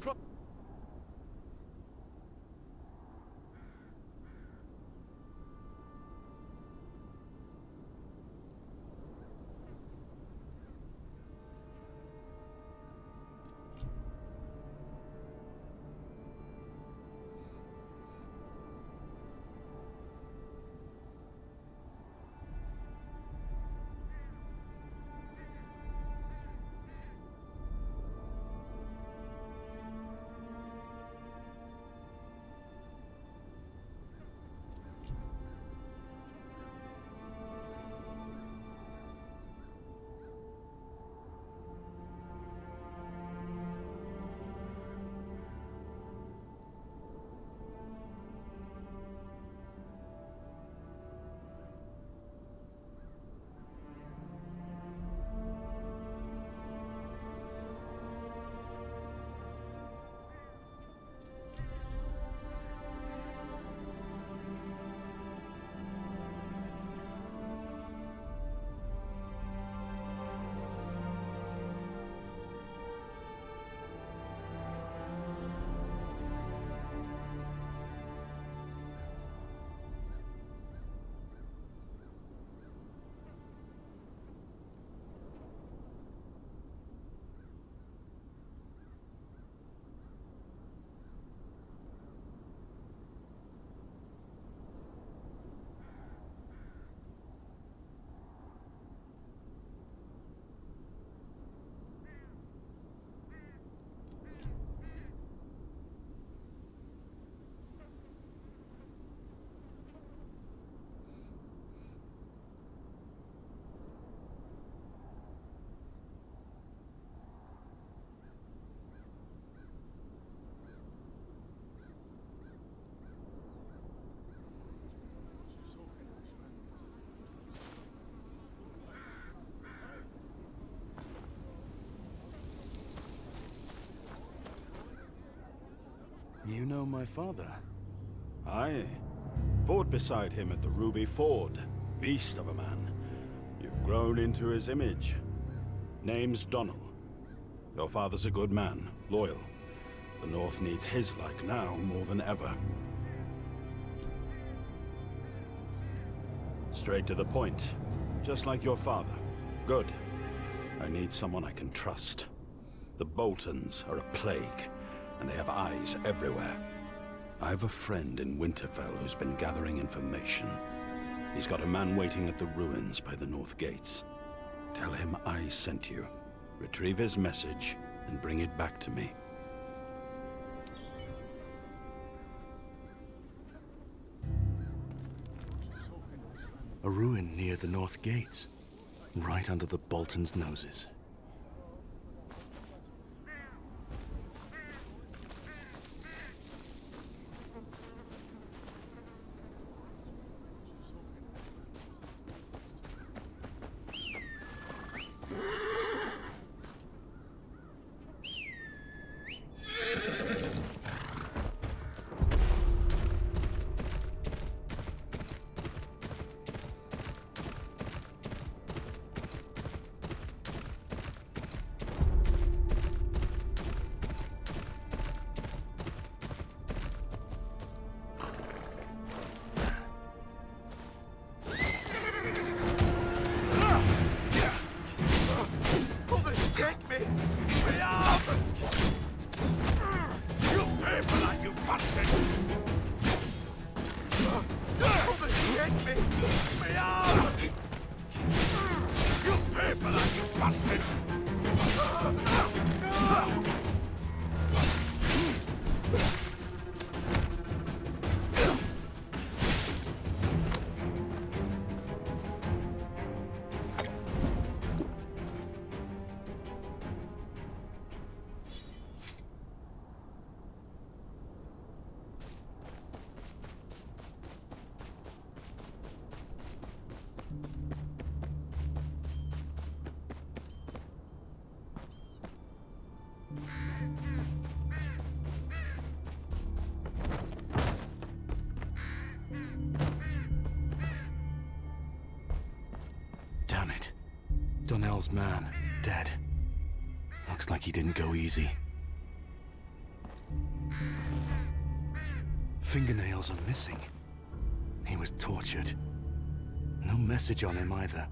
You know my father? Aye. Fought beside him at the Ruby Ford. Beast of a man. You've grown into his image. Name's Donal. Your father's a good man, loyal. The North needs his like now more than ever. Straight to the point. Just like your father. Good. I need someone I can trust. The Boltons are a plague, and they have eyes everywhere. I have a friend in Winterfell who's been gathering information. He's got a man waiting at the ruins by the North Gates. Tell him I sent you. Retrieve his message and bring it back to me. A ruin near the North Gates, right under the Boltons' noses. Damn it. Donnell's man, dead. Looks like he didn't go easy. Fingernails are missing. He was tortured. No message on him either.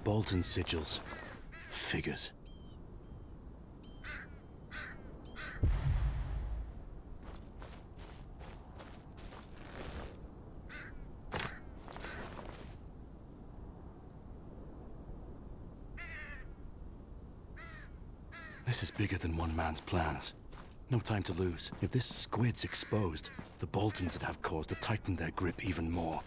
Bolton sigils. Figures. This is bigger than one man's plans. No time to lose. If this squid's exposed, the Boltons would have cause to tighten their grip even more.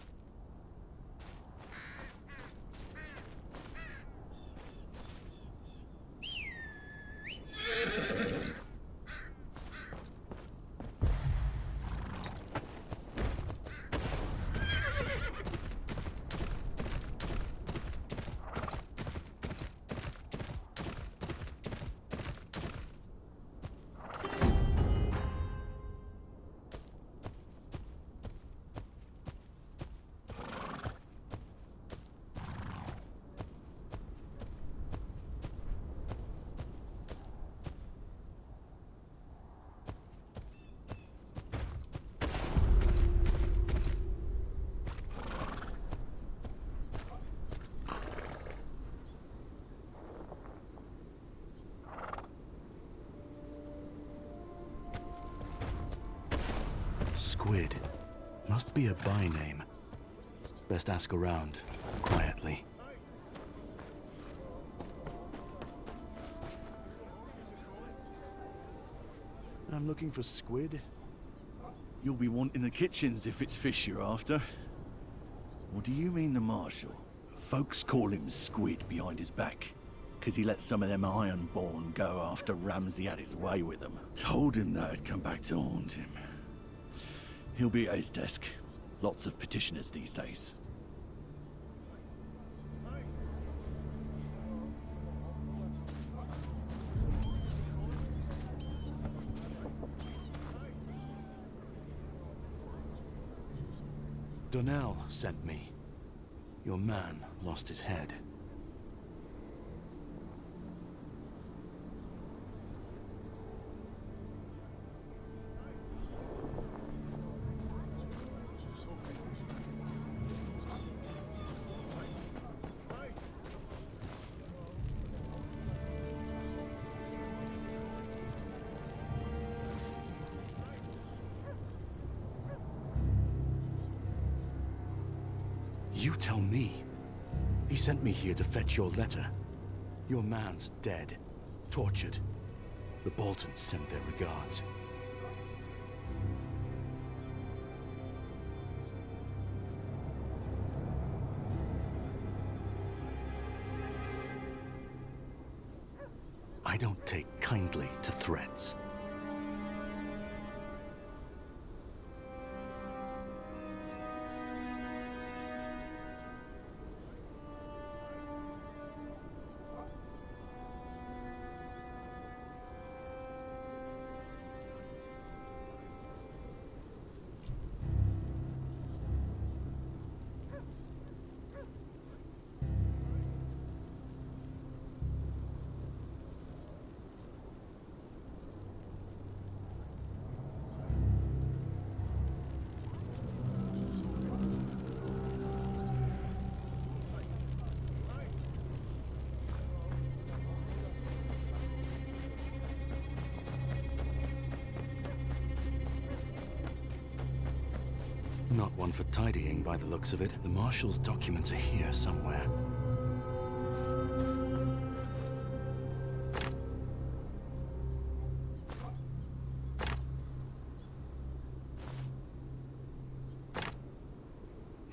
Squid. Must be a by-name. Best ask around, quietly. I'm looking for squid. You'll be wanting the kitchens if it's fish you're after. Or do you mean the Marshal? Folks call him Squid behind his back, 'cause he let some of them Ironborn go after Ramsay had his way with them. Told him that'd come back to haunt him. He'll be at his desk. Lots of petitioners these days. Donnell sent me. Your man lost his head. You tell me. He sent me here to fetch your letter. Your man's dead. Tortured. The Boltons sent their regards. I don't take kindly to threats. Not one for tidying by the looks of it. The Marshal's documents are here somewhere.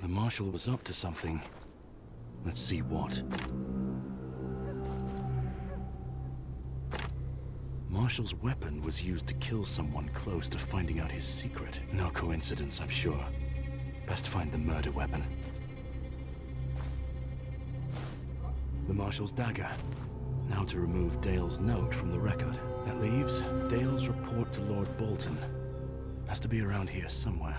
The Marshal was up to something. Let's see what. Marshal's weapon was used to kill someone close to finding out his secret. No coincidence, I'm sure. Best find the murder weapon. The Marshal's dagger. Now to remove Dale's note from the record. That leaves Dale's report to Lord Bolton. Has to be around here somewhere.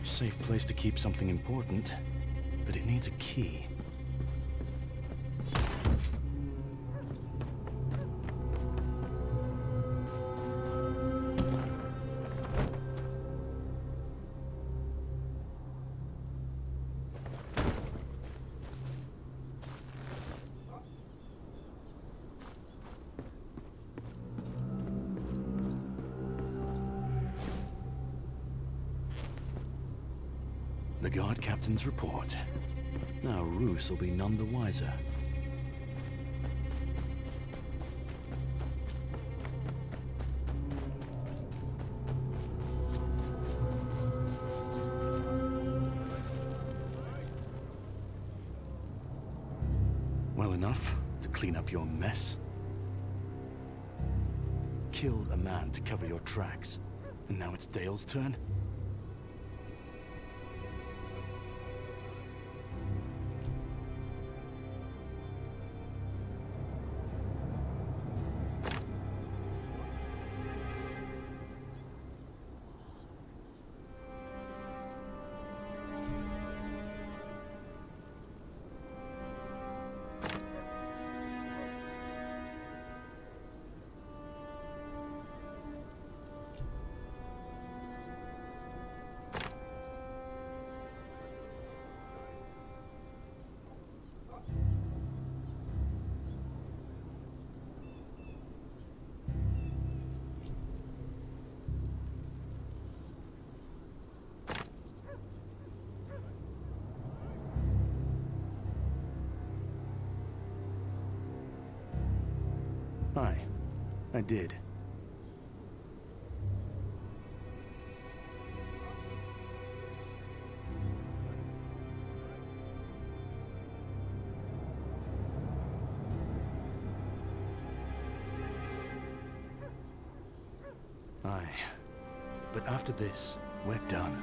Safe place to keep something important, but it needs a key. The guard captain's report. Now Roose will be none the wiser. Well enough to clean up your mess. Killed a man to cover your tracks, and now it's Dale's turn? Aye, I did. Aye. But after this, we're done.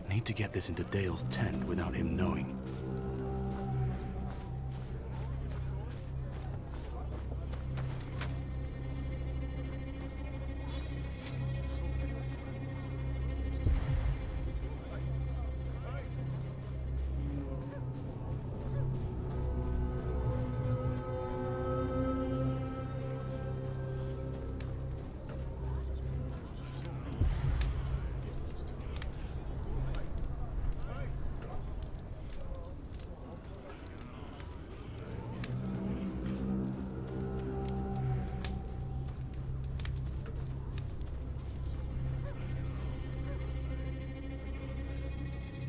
Need to get this into Dale's tent without him knowing.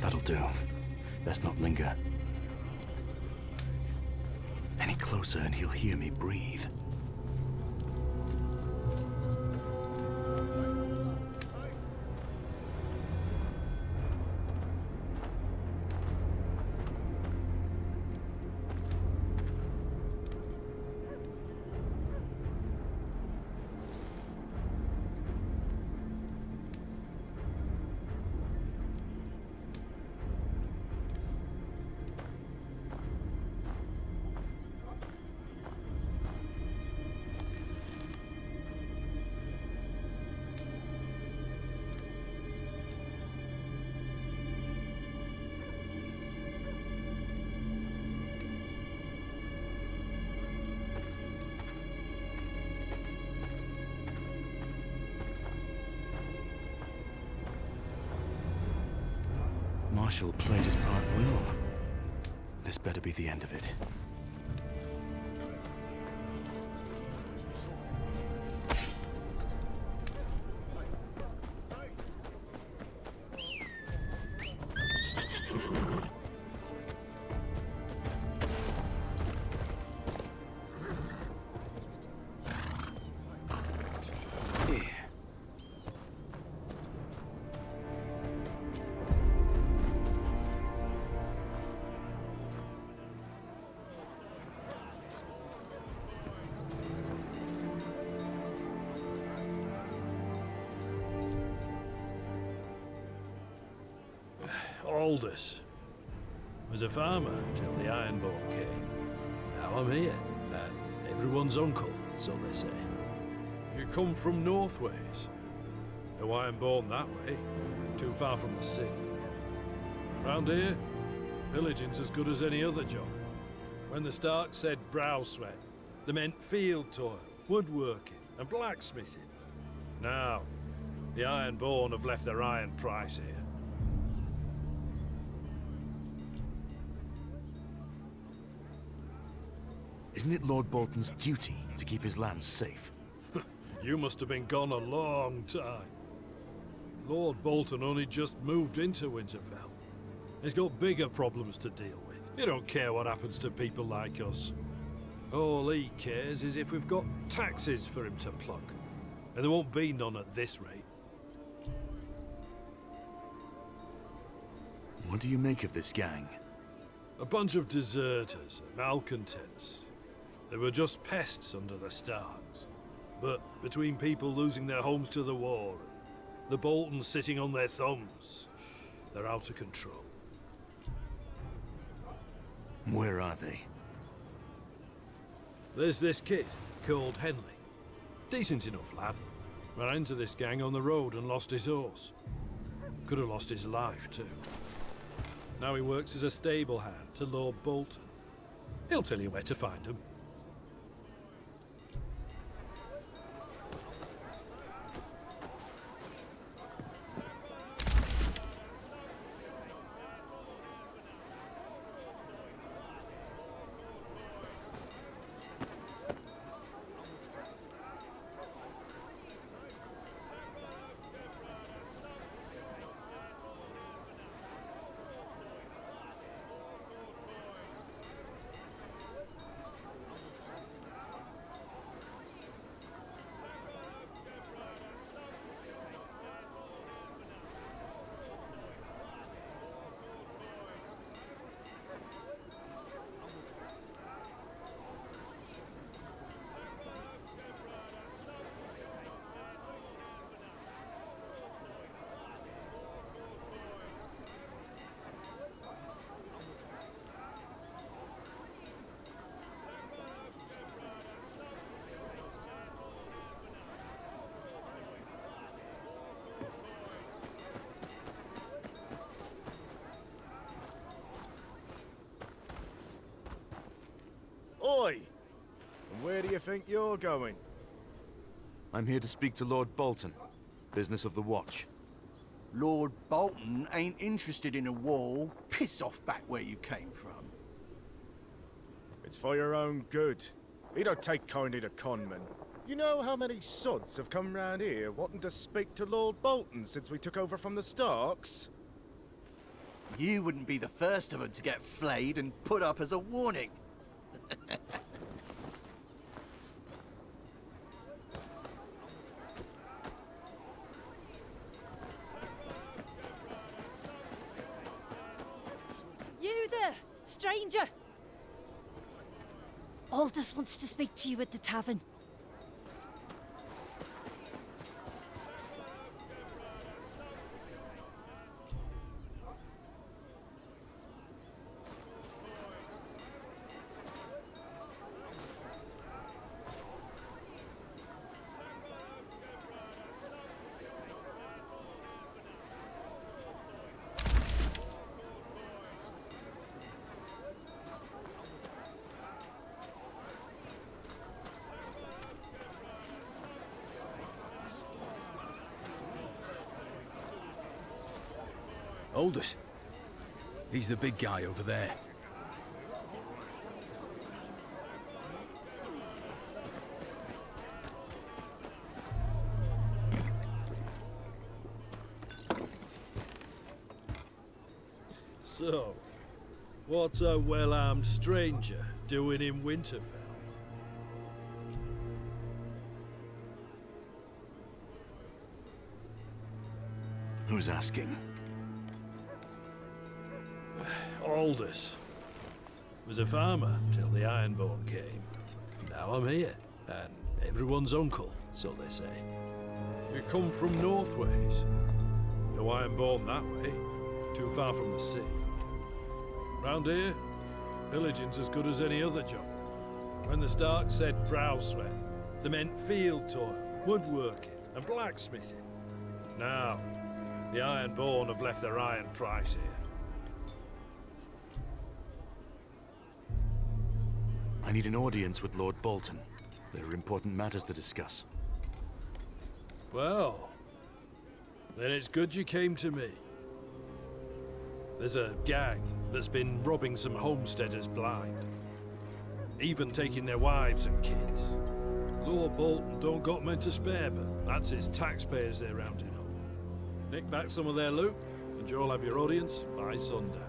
That'll do. Best not linger. Any closer and he'll hear me breathe. Marshal played his part well. This better be the end of it. Aldous was a farmer till the Ironborn came. Now I'm here, and everyone's uncle, so they say. You come from Northways. No Ironborn that way, too far from the sea. Round here, pillaging's as good as any other job. When the Starks said brow sweat, they meant field toil, woodworking, and blacksmithing. Now, the Ironborn have left their iron price here. Isn't it Lord Bolton's duty to keep his lands safe? You must have been gone a long time. Lord Bolton only just moved into Winterfell. He's got bigger problems to deal with. He don't care what happens to people like us. All he cares is if we've got taxes for him to plug. And there won't be none at this rate. What do you make of this gang? A bunch of deserters and malcontents. They were just pests under the Starks. But between people losing their homes to the war and the Boltons sitting on their thumbs, they're out of control. Where are they? There's this kid called Henley. Decent enough lad. Ran into this gang on the road and lost his horse. Could have lost his life too. Now he works as a stable hand to Lord Bolton. He'll tell you where to find him. Oi! And where do you think you're going? I'm here to speak to Lord Bolton. Business of the Watch. Lord Bolton ain't interested in a war. Piss off back where you came from. It's for your own good. He don't take kindly to conmen. You know how many sods have come round here wanting to speak to Lord Bolton since we took over from the Starks? You wouldn't be the first of them to get flayed and put up as a warning. You there, stranger! Aldous wants to speak to you at the tavern. Aldous, He's the big guy over there. So, what's a well-armed stranger doing in Winterfell? Who's asking? Aldous. Was a farmer till the Ironborn came. Now I'm here, and everyone's uncle, so they say. You come from Northways. No Ironborn that way, too far from the sea. Round here, pillaging's as good as any other job. When the Starks said brow sweat, they meant field toil, woodworking, and blacksmithing. Now, the Ironborn have left their iron price here. I need an audience with Lord Bolton. There are important matters to discuss. Well, then it's good you came to me. There's a gang that's been robbing some homesteaders blind. Even taking their wives and kids. Lord Bolton don't got men to spare, but that's his taxpayers they're rounding up. Nick back some of their loot, and you'll have your audience by sundown.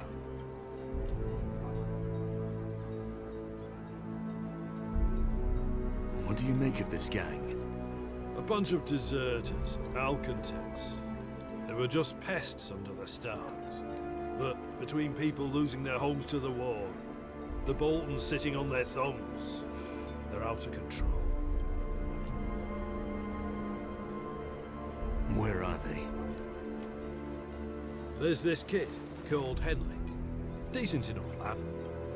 What do you make of this gang? A bunch of deserters, malcontents. They were just pests under the Starks. But between people losing their homes to the war, the Boltons sitting on their thumbs, they're out of control. Where are they? There's this kid called Henley. Decent enough lad.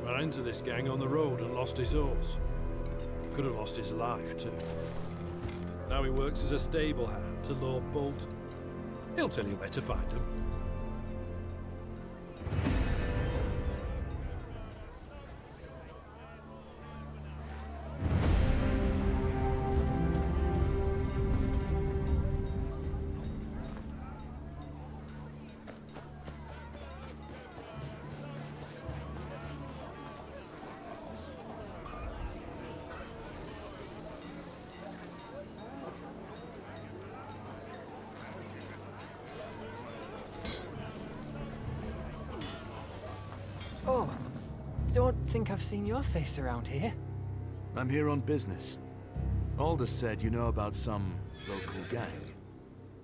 Ran into this gang on the road and lost his horse. Could have lost his life too. Now he works as a stable hand to Lord Bolton. He'll tell you where to find him. Oh, don't think I've seen your face around here. I'm here on business. Aldous said you know about some local gang.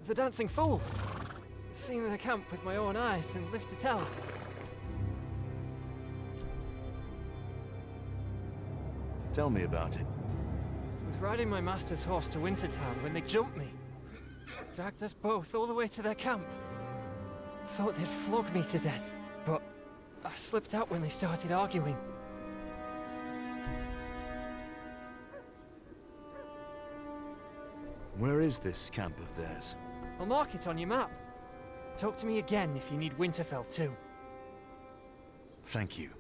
The Dancing Fools. Seen their camp with my own eyes and live to tell. Tell me about it. Was riding my master's horse to Wintertown when they jumped me. Dragged us both all the way to their camp. Thought they'd flog me to death, but I slipped out when they started arguing. Where is this camp of theirs? I'll mark it on your map. Talk to me again if you need Winterfell too. Thank you.